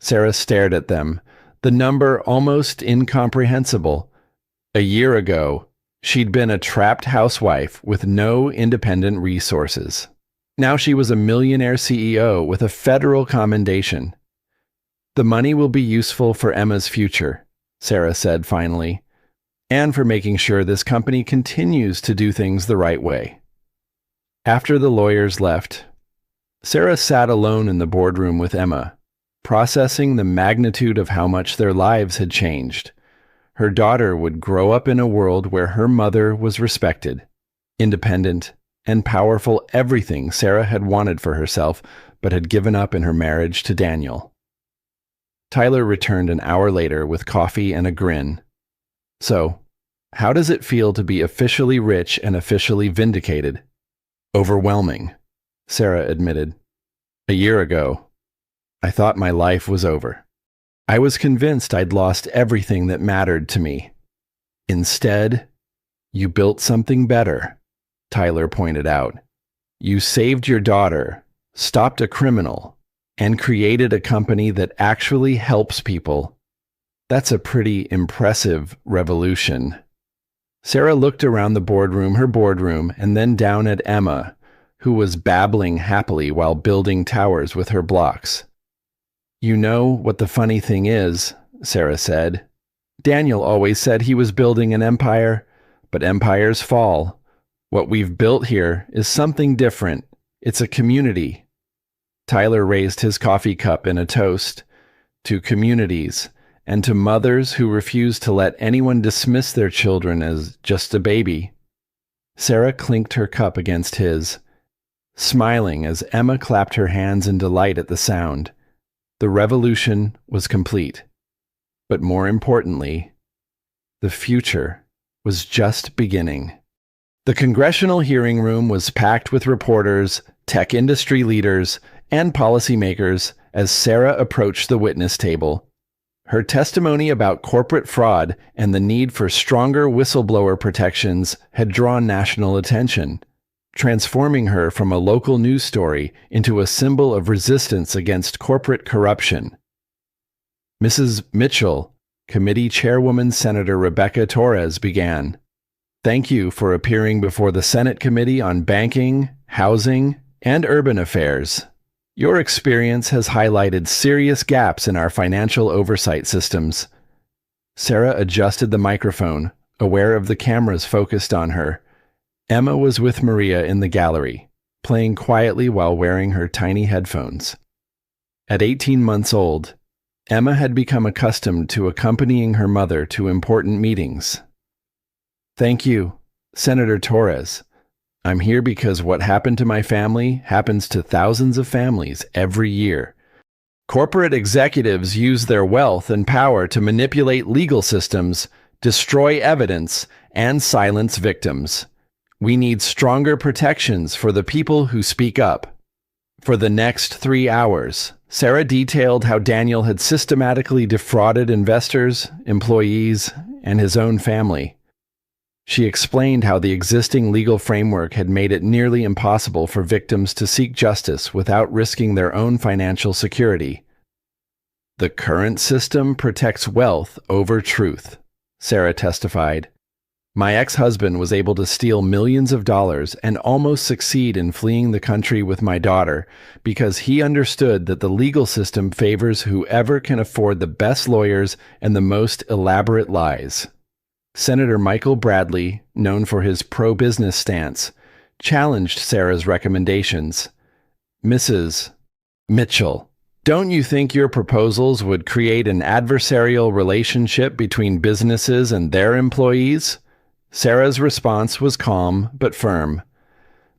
Sarah stared at them, the number almost incomprehensible. A year ago, she'd been a trapped housewife with no independent resources. Now she was a millionaire CEO with a federal commendation. "The money will be useful for Emma's future," Sarah said finally, "and for making sure this company continues to do things the right way." After the lawyers left, Sarah sat alone in the boardroom with Emma, processing the magnitude of how much their lives had changed. Her daughter would grow up in a world where her mother was respected, independent, and powerful, everything Sarah had wanted for herself but had given up in her marriage to Daniel. Tyler returned an hour later with coffee and a grin. "So, how does it feel to be officially rich and officially vindicated?" "Overwhelming," Sarah admitted. "A year ago, I thought my life was over. I was convinced I'd lost everything that mattered to me. Instead, you built something better," Tyler pointed out. "You saved your daughter, stopped a criminal, and created a company that actually helps people. That's a pretty impressive revolution." Sarah looked around her boardroom, and then down at Emma, who was babbling happily while building towers with her blocks. "You know what the funny thing is," Sarah said. "Daniel always said he was building an empire, but empires fall. What we've built here is something different. It's a community." Tyler raised his coffee cup in a toast to communities and to mothers who refuse to let anyone dismiss their children as just a baby. Sarah clinked her cup against his, smiling as Emma clapped her hands in delight at the sound. The revolution was complete. But more importantly, the future was just beginning. The congressional hearing room was packed with reporters, tech industry leaders, and policymakers as Sarah approached the witness table. Her testimony about corporate fraud and the need for stronger whistleblower protections had drawn national attention. transforming her from a local news story into a symbol of resistance against corporate corruption. Mrs. Mitchell, Committee Chairwoman Senator Rebecca Torres, began. Thank you for appearing before the Senate Committee on Banking, Housing, and Urban Affairs. Your experience has highlighted serious gaps in our financial oversight systems. Sarah adjusted the microphone, aware of the cameras focused on her. Emma was with Maria in the gallery, playing quietly while wearing her tiny headphones. At 18 months old, Emma had become accustomed to accompanying her mother to important meetings. Thank you, Senator Torres. I'm here because what happened to my family happens to thousands of families every year. Corporate executives use their wealth and power to manipulate legal systems, destroy evidence, and silence victims. We need stronger protections for the people who speak up. For the next 3 hours, Sarah detailed how Daniel had systematically defrauded investors, employees, and his own family. She explained how the existing legal framework had made it nearly impossible for victims to seek justice without risking their own financial security. The current system protects wealth over truth, Sarah testified. My ex-husband was able to steal millions of dollars and almost succeed in fleeing the country with my daughter because he understood that the legal system favors whoever can afford the best lawyers and the most elaborate lies. Senator Michael Bradley, known for his pro-business stance, challenged Sarah's recommendations. Mrs. Mitchell, don't you think your proposals would create an adversarial relationship between businesses and their employees? Sarah's response was calm but firm.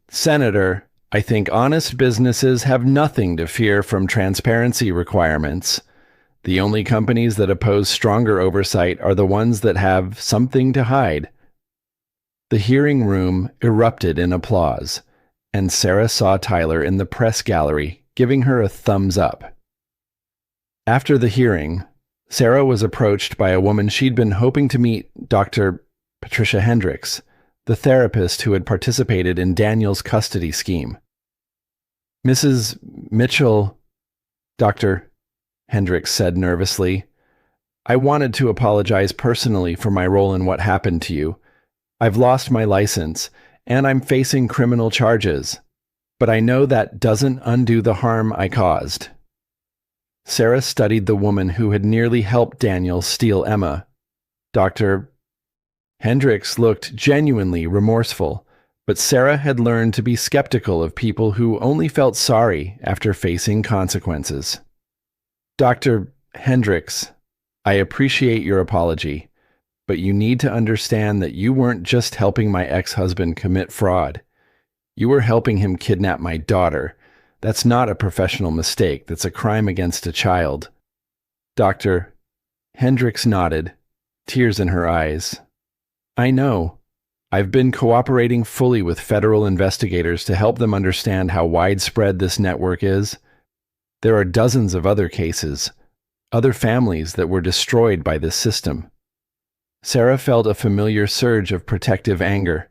Senator, I think honest businesses have nothing to fear from transparency requirements. The only companies that oppose stronger oversight are the ones that have something to hide. The hearing room erupted in applause, and Sarah saw Tyler in the press gallery, giving her a thumbs up. After the hearing, Sarah was approached by a woman she'd been hoping to meet, Dr. Patricia Hendricks, the therapist who had participated in Daniel's custody scheme. Mrs. Mitchell, Dr. Hendricks said nervously, I wanted to apologize personally for my role in what happened to you. I've lost my license, and I'm facing criminal charges, but I know that doesn't undo the harm I caused. Sarah studied the woman who had nearly helped Daniel steal Emma. Dr. Hendricks looked genuinely remorseful, but Sarah had learned to be skeptical of people who only felt sorry after facing consequences. Dr. Hendricks, I appreciate your apology, but you need to understand that you weren't just helping my ex-husband commit fraud. You were helping him kidnap my daughter. That's not a professional mistake. That's a crime against a child. Dr. Hendricks nodded, tears in her eyes. I know. I've been cooperating fully with federal investigators to help them understand how widespread this network is. There are dozens of other cases, other families that were destroyed by this system. Sarah felt a familiar surge of protective anger.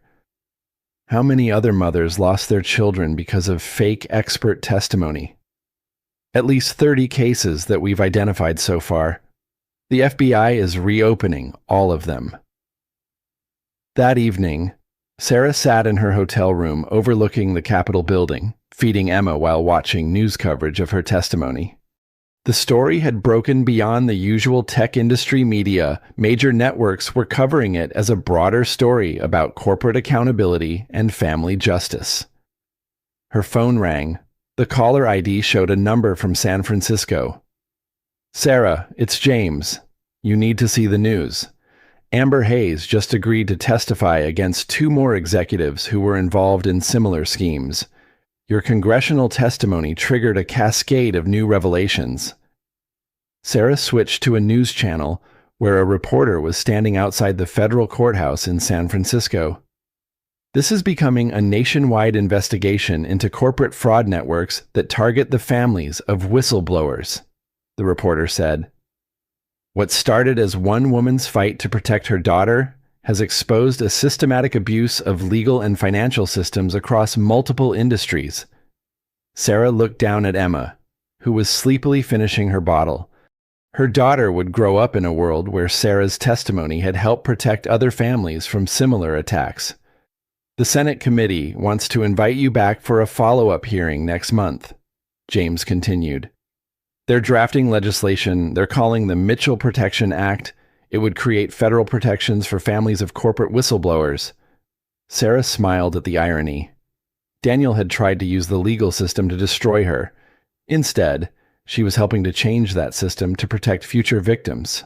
How many other mothers lost their children because of fake expert testimony? At least 30 cases that we've identified so far. The FBI is reopening all of them. That evening, Sarah sat in her hotel room overlooking the Capitol building, feeding Emma while watching news coverage of her testimony. The story had broken beyond the usual tech industry media. Major networks were covering it as a broader story about corporate accountability and family justice. Her phone rang. The caller ID showed a number from San Francisco. Sarah, it's James. You need to see the news. Amber Hayes just agreed to testify against 2 more executives who were involved in similar schemes. Your congressional testimony triggered a cascade of new revelations. Sarah switched to a news channel where a reporter was standing outside the federal courthouse in San Francisco. This is becoming a nationwide investigation into corporate fraud networks that target the families of whistleblowers, the reporter said. What started as one woman's fight to protect her daughter has exposed a systematic abuse of legal and financial systems across multiple industries. Sarah looked down at Emma, who was sleepily finishing her bottle. Her daughter would grow up in a world where Sarah's testimony had helped protect other families from similar attacks. The Senate committee wants to invite you back for a follow-up hearing next month, James continued. They're drafting legislation they're calling the Mitchell Protection Act. It would create federal protections for families of corporate whistleblowers. Sarah smiled at the irony. Daniel had tried to use the legal system to destroy her. Instead, she was helping to change that system to protect future victims.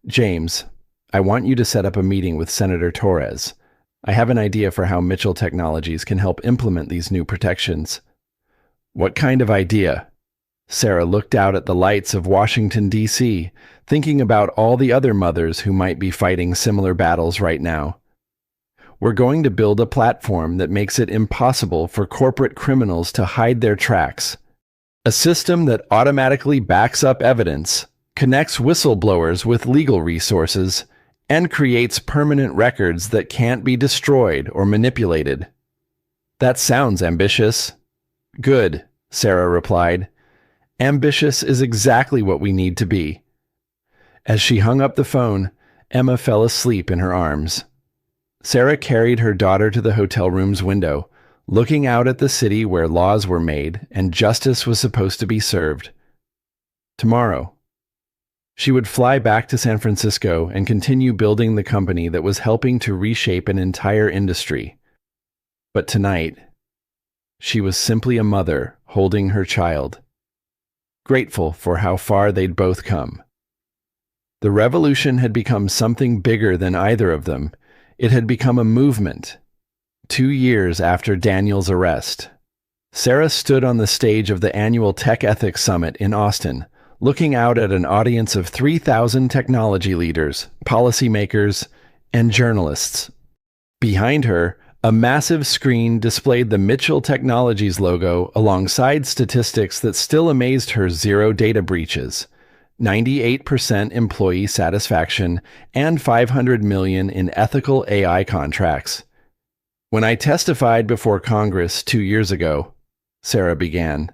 James, I want you to set up a meeting with Senator Torres. I have an idea for how Mitchell Technologies can help implement these new protections. What kind of idea? Sarah looked out at the lights of Washington, D.C., thinking about all the other mothers who might be fighting similar battles right now. We're going to build a platform that makes it impossible for corporate criminals to hide their tracks. A system that automatically backs up evidence, connects whistleblowers with legal resources, and creates permanent records that can't be destroyed or manipulated. That sounds ambitious. Good, Sarah replied. Ambitious is exactly what we need to be. As she hung up the phone, Emma fell asleep in her arms. Sarah carried her daughter to the hotel room's window, looking out at the city where laws were made and justice was supposed to be served. Tomorrow, she would fly back to San Francisco and continue building the company that was helping to reshape an entire industry. But tonight, she was simply a mother holding her child, grateful for how far they'd both come. The revolution had become something bigger than either of them. It had become a movement. 2 years after Daniel's arrest, Sarah stood on the stage of the annual Tech Ethics Summit in Austin, looking out at an audience of 3,000 technology leaders, policymakers, and journalists. Behind her, a massive screen displayed the Mitchell Technologies logo alongside statistics that still amazed her: 0 data breaches, 98% employee satisfaction, and $500 million in ethical AI contracts. When I testified before Congress 2 years ago, Sarah began,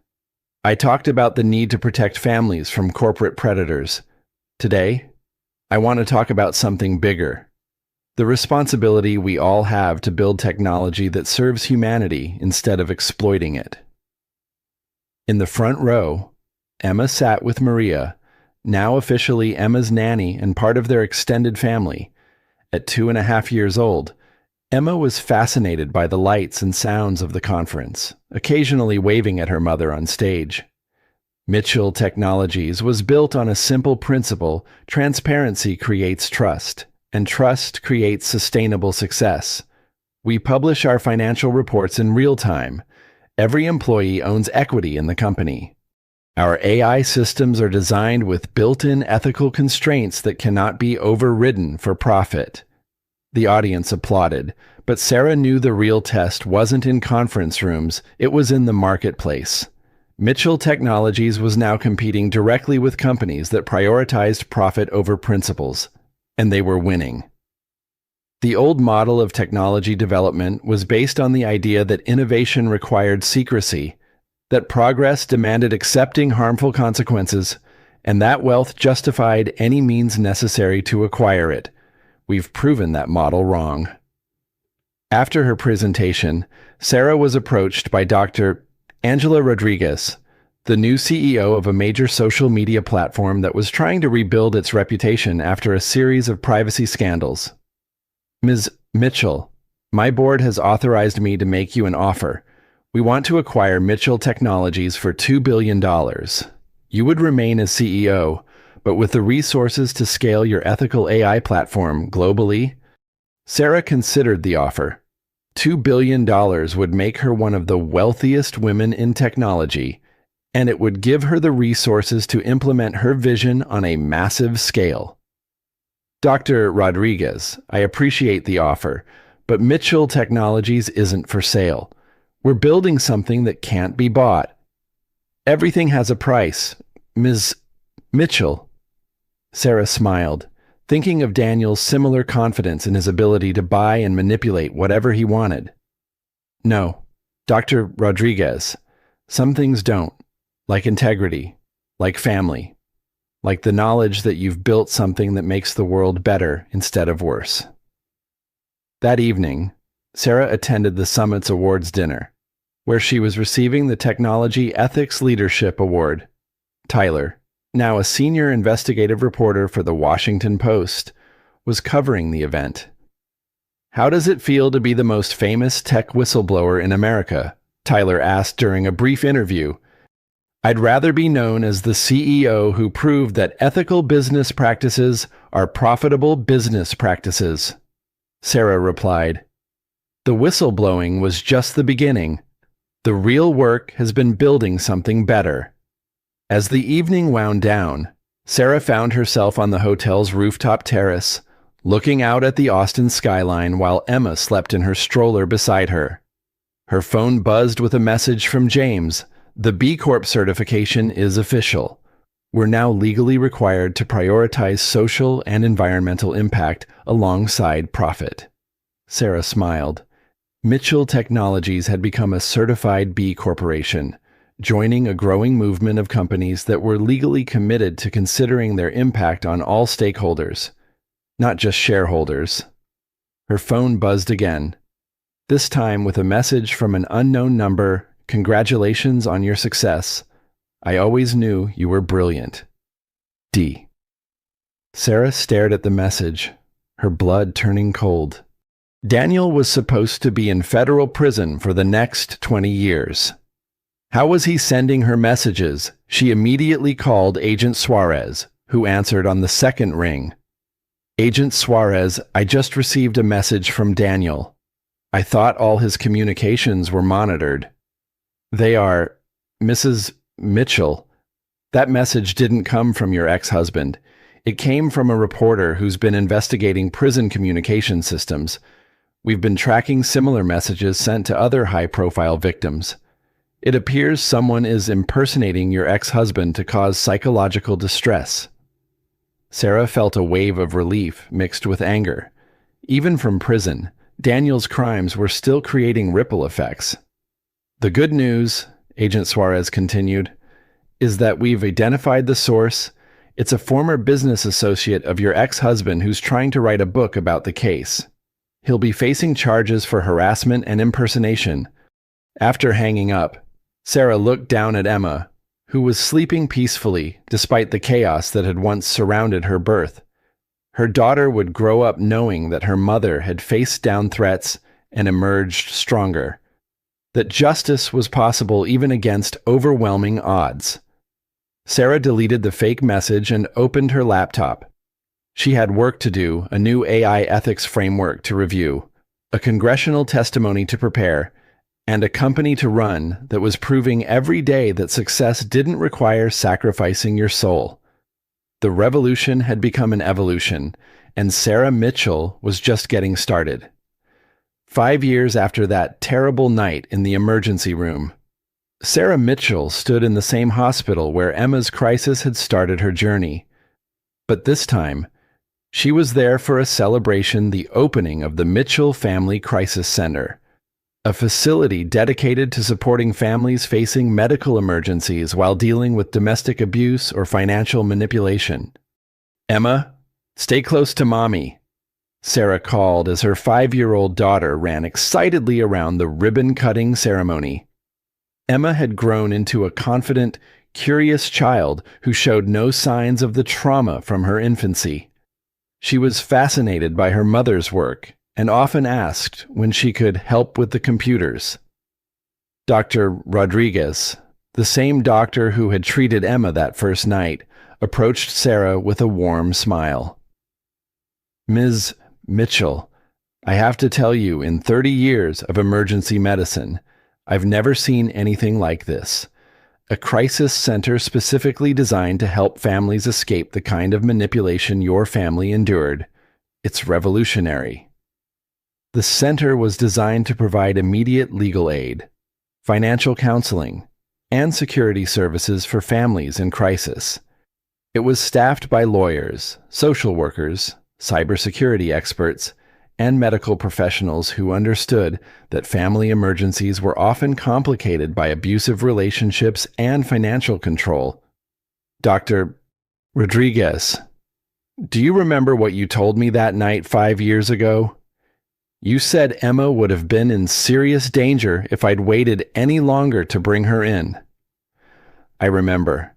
I talked about the need to protect families from corporate predators. Today, I want to talk about something bigger. The responsibility we all have to build technology that serves humanity instead of exploiting it. In the front row, Emma sat with Maria, now officially Emma's nanny and part of their extended family. At 2.5 years old, Emma was fascinated by the lights and sounds of the conference, occasionally waving at her mother on stage. Mitchell Technologies was built on a simple principle: transparency creates trust, and trust creates sustainable success. We publish our financial reports in real time. Every employee owns equity in the company. Our AI systems are designed with built-in ethical constraints that cannot be overridden for profit. The audience applauded, but Sarah knew the real test wasn't in conference rooms, it was in the marketplace. Mitchell Technologies was now competing directly with companies that prioritized profit over principles, and they were winning. The old model of technology development was based on the idea that innovation required secrecy, that progress demanded accepting harmful consequences, and that wealth justified any means necessary to acquire it. We've proven that model wrong. After her presentation, Sarah was approached by Dr. Angela Rodriguez, the new CEO of a major social media platform that was trying to rebuild its reputation after a series of privacy scandals. Ms. Mitchell, my board has authorized me to make you an offer. We want to acquire Mitchell Technologies for $2 billion. You would remain as CEO, but with the resources to scale your ethical AI platform globally. Sarah considered the offer. $2 billion would make her one of the wealthiest women in technology, and it would give her the resources to implement her vision on a massive scale. Dr. Rodriguez, I appreciate the offer, but Mitchell Technologies isn't for sale. We're building something that can't be bought. Everything has a price. Ms. Mitchell. Sarah smiled. thinking of Daniel's similar confidence in his ability to buy and manipulate whatever he wanted. No, Dr. Rodriguez, some things don't, like integrity, like family, like the knowledge that you've built something that makes the world better instead of worse. That evening, Sarah attended the summit's awards dinner, where she was receiving the Technology Ethics Leadership Award. Tyler, now a senior investigative reporter for the Washington Post, was covering the event. "How does it feel to be the most famous tech whistleblower in America?" Tyler asked during a brief interview. "I'd rather be known as the CEO who proved that ethical business practices are profitable business practices," Sarah replied. "The whistleblowing was just the beginning. The real work has been building something better." As the evening wound down, Sarah found herself on the hotel's rooftop terrace, looking out at the Austin skyline while Emma slept in her stroller beside her. Her phone buzzed with a message from James. "The B Corp certification is official. We're now legally required to prioritize social and environmental impact alongside profit." Sarah smiled. Mitchell Technologies had become a certified B Corporation, joining a growing movement of companies that were legally committed to considering their impact on all stakeholders, not just shareholders. Her phone buzzed again, this time with a message from an unknown number. "Congratulations on your success. I always knew you were brilliant. D." Sarah stared at the message, her blood turning cold. Daniel was supposed to be in federal prison for the next 20 years. How was he sending her messages? She immediately called Agent Suarez, who answered on the second ring. "Agent Suarez, I just received a message from Daniel. I thought all his communications were monitored." "They are, Mrs. Mitchell. That message didn't come from your ex-husband. It came from a reporter who's been investigating prison communication systems. We've been tracking similar messages sent to other high-profile victims. It appears someone is impersonating your ex-husband to cause psychological distress." Sarah felt a wave of relief mixed with anger. Even from prison, Daniel's crimes were still creating ripple effects. "The good news," Agent Suarez continued, "is that we've identified the source. It's a former business associate of your ex-husband who's trying to write a book about the case. He'll be facing charges for harassment and impersonation." After hanging up, Sarah looked down at Emma, who was sleeping peacefully despite the chaos that had once surrounded her birth. Her daughter would grow up knowing that her mother had faced down threats and emerged stronger, that justice was possible even against overwhelming odds. Sarah deleted the fake message and opened her laptop. She had work to do, a new AI ethics framework to review, a congressional testimony to prepare, and a company to run that was proving every day that success didn't require sacrificing your soul. The revolution had become an evolution, and Sarah Mitchell was just getting started. 5 years after that terrible night in the emergency room, Sarah Mitchell stood in the same hospital where Emma's crisis had started her journey. But this time, she was there for a celebration, the opening of the Mitchell Family Crisis Center, a facility dedicated to supporting families facing medical emergencies while dealing with domestic abuse or financial manipulation. "Emma, stay close to Mommy," Sarah called as her 5-year-old daughter ran excitedly around the ribbon-cutting ceremony. Emma had grown into a confident, curious child who showed no signs of the trauma from her infancy. She was fascinated by her mother's work and often asked when she could help with the computers. Dr. Rodriguez, the same doctor who had treated Emma that first night, approached Sarah with a warm smile. "Ms. Mitchell, I have to tell you, in 30 years of emergency medicine, I've never seen anything like this. A crisis center specifically designed to help families escape the kind of manipulation your family endured. It's revolutionary." The center was designed to provide immediate legal aid, financial counseling, and security services for families in crisis. It was staffed by lawyers, social workers, cybersecurity experts, and medical professionals who understood that family emergencies were often complicated by abusive relationships and financial control. Dr. Rodriguez, do you remember what you told me that night 5 years ago? You said Emma would have been in serious danger if I'd waited any longer to bring her in. I remember.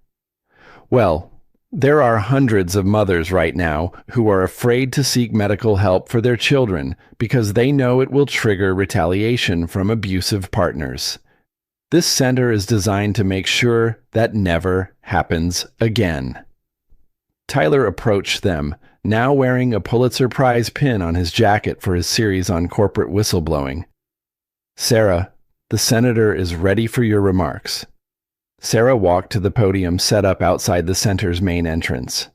Well, there are hundreds of mothers right now who are afraid to seek medical help for their children because they know it will trigger retaliation from abusive partners. This center is designed to make sure that never happens again. Tyler approached them, now wearing a Pulitzer Prize pin on his jacket for his series on corporate whistleblowing. Sarah, the senator is ready for your remarks. Sarah walked to the podium set up outside the center's main entrance.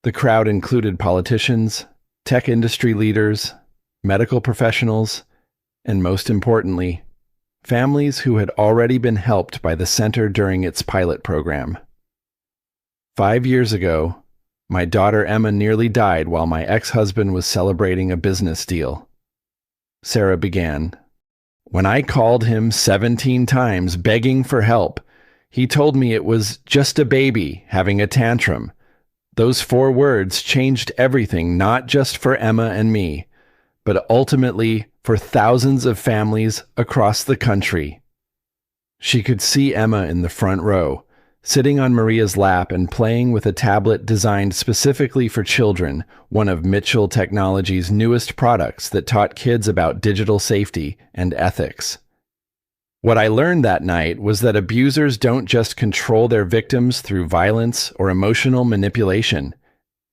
The crowd included politicians, tech industry leaders, medical professionals, and most importantly, families who had already been helped by the center during its pilot program. 5 years ago, my daughter Emma nearly died while my ex-husband was celebrating a business deal. Sarah began. When I called him 17 times begging for help, he told me it was just a baby having a tantrum. Those 4 words changed everything, not just for Emma and me, but ultimately for thousands of families across the country. She could see Emma in the front row, sitting on Maria's lap and playing with a tablet designed specifically for children, one of Mitchell Technology's newest products that taught kids about digital safety and ethics. What I learned that night was that abusers don't just control their victims through violence or emotional manipulation.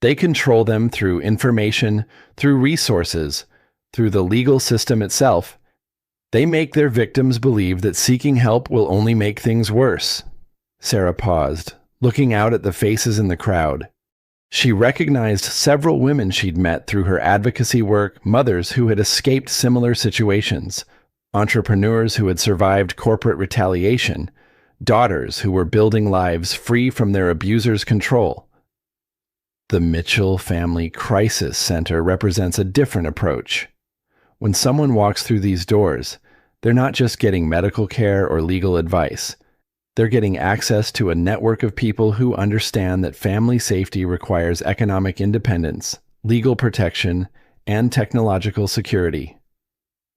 They control them through information, through resources, through the legal system itself. They make their victims believe that seeking help will only make things worse. Sarah paused, looking out at the faces in the crowd. She recognized several women she'd met through her advocacy work, mothers who had escaped similar situations, entrepreneurs who had survived corporate retaliation, daughters who were building lives free from their abusers' control. The Mitchell Family Crisis Center represents a different approach. When someone walks through these doors, they're not just getting medical care or legal advice. They're getting access to a network of people who understand that family safety requires economic independence, legal protection, and technological security.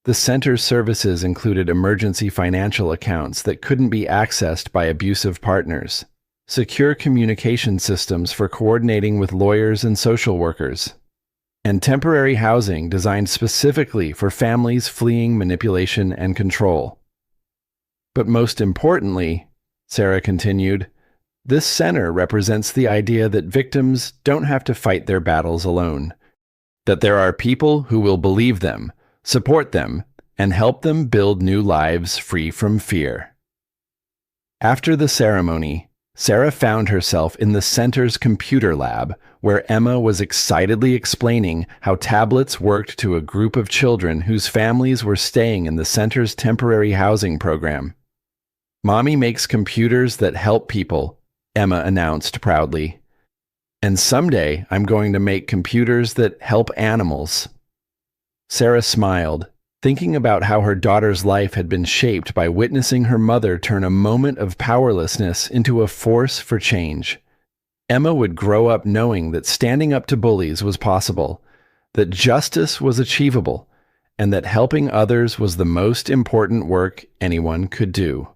The center's services included emergency financial accounts that couldn't be accessed by abusive partners, secure communication systems for coordinating with lawyers and social workers, and temporary housing designed specifically for families fleeing manipulation and control. But most importantly, Sarah continued, this center represents the idea that victims don't have to fight their battles alone, that there are people who will believe them, support them, and help them build new lives free from fear. After the ceremony, Sarah found herself in the center's computer lab, where Emma was excitedly explaining how tablets worked to a group of children whose families were staying in the center's temporary housing program. Mommy makes computers that help people, Emma announced proudly. And someday I'm going to make computers that help animals. Sarah smiled, thinking about how her daughter's life had been shaped by witnessing her mother turn a moment of powerlessness into a force for change. Emma would grow up knowing that standing up to bullies was possible, that justice was achievable, and that helping others was the most important work anyone could do.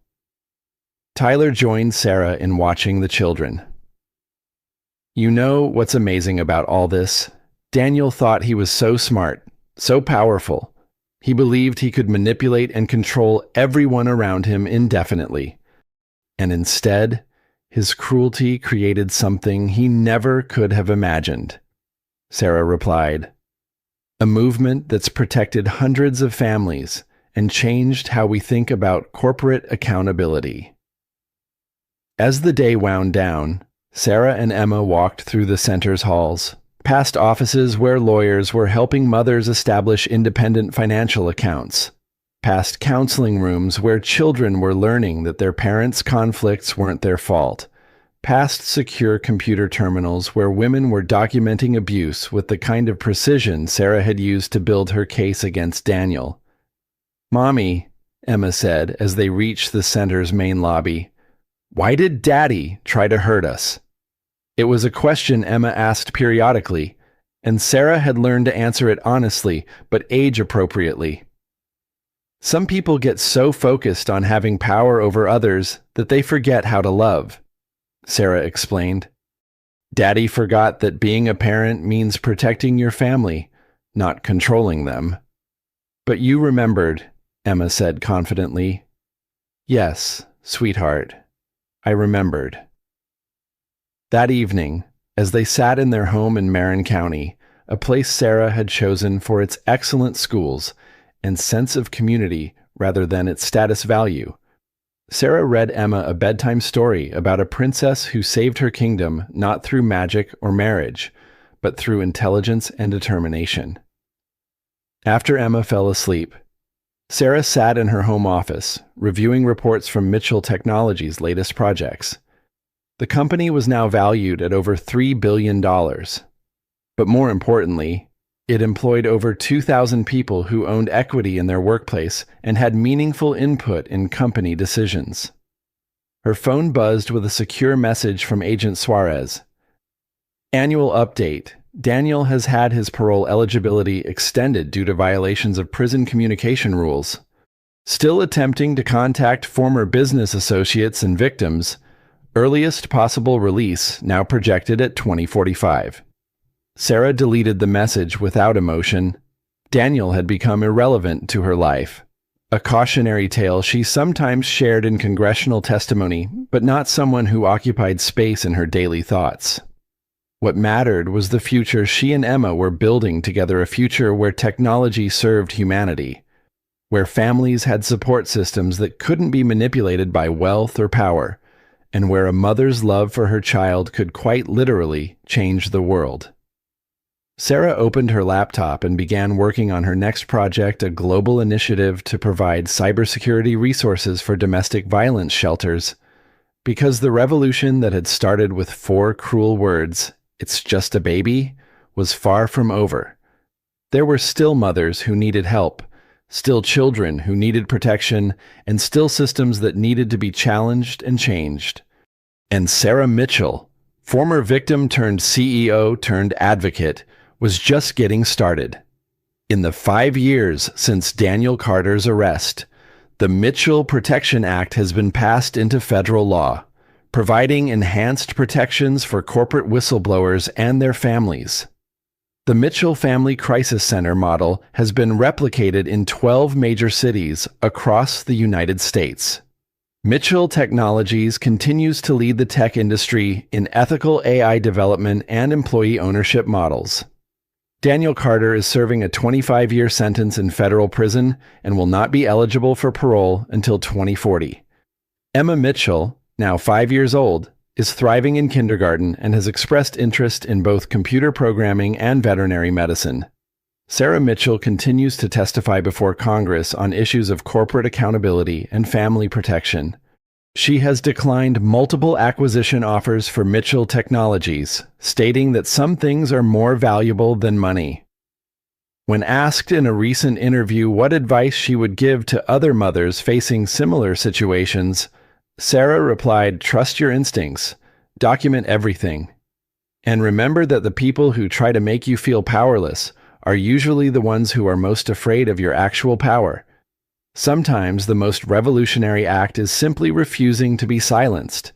Tyler joined Sarah in watching the children. You know what's amazing about all this? Daniel thought he was so smart, so powerful. He believed he could manipulate and control everyone around him indefinitely. And instead, his cruelty created something he never could have imagined. Sarah replied, a movement that's protected hundreds of families and changed how we think about corporate accountability. As the day wound down, Sarah and Emma walked through the center's halls, past offices where lawyers were helping mothers establish independent financial accounts, past counseling rooms where children were learning that their parents' conflicts weren't their fault, past secure computer terminals where women were documenting abuse with the kind of precision Sarah had used to build her case against Daniel. "Mommy," Emma said as they reached the center's main lobby, "why did Daddy try to hurt us?" It was a question Emma asked periodically, and Sarah had learned to answer it honestly but age-appropriately. Some people get so focused on having power over others that they forget how to love, Sarah explained. Daddy forgot that being a parent means protecting your family, not controlling them. But you remembered, Emma said confidently. Yes, sweetheart, I remembered. That evening, as they sat in their home in Marin County, a place Sarah had chosen for its excellent schools and sense of community rather than its status value, Sarah read Emma a bedtime story about a princess who saved her kingdom not through magic or marriage, but through intelligence and determination. After Emma fell asleep, Sarah sat in her home office, reviewing reports from Mitchell Technologies' latest projects. The company was now valued at over $3 billion. But more importantly, it employed over 2,000 people who owned equity in their workplace and had meaningful input in company decisions. Her phone buzzed with a secure message from Agent Suarez. Annual update. Daniel has had his parole eligibility extended due to violations of prison communication rules. Still attempting to contact former business associates and victims. Earliest possible release now projected at 2045. Sarah deleted the message without emotion. Daniel had become irrelevant to her life. A cautionary tale she sometimes shared in congressional testimony, but not someone who occupied space in her daily thoughts. What mattered was the future she and Emma were building together, a future where technology served humanity, where families had support systems that couldn't be manipulated by wealth or power, and where a mother's love for her child could quite literally change the world. Sarah opened her laptop and began working on her next project, a global initiative to provide cybersecurity resources for domestic violence shelters. Because the revolution that had started with 4 cruel words, "It's just a baby," was far from over. There were still mothers who needed help, still children who needed protection, and still systems that needed to be challenged and changed. And Sarah Mitchell, former victim turned CEO turned advocate, was just getting started. In the 5 years since Daniel Carter's arrest, the Mitchell Protection Act has been passed into federal law, providing enhanced protections for corporate whistleblowers and their families. The Mitchell Family Crisis Center model has been replicated in 12 major cities across the United States. Mitchell Technologies continues to lead the tech industry in ethical AI development and employee ownership models. Daniel Carter is serving a 25-year sentence in federal prison and will not be eligible for parole until 2040. Emma Mitchell, now 5 years old, is thriving in kindergarten and has expressed interest in both computer programming and veterinary medicine. Sarah Mitchell continues to testify before Congress on issues of corporate accountability and family protection. She has declined multiple acquisition offers for Mitchell Technologies, stating that some things are more valuable than money. When asked in a recent interview what advice she would give to other mothers facing similar situations, Sarah replied, "Trust your instincts, document everything, and remember that the people who try to make you feel powerless are usually the ones who are most afraid of your actual power. Sometimes the most revolutionary act is simply refusing to be silenced.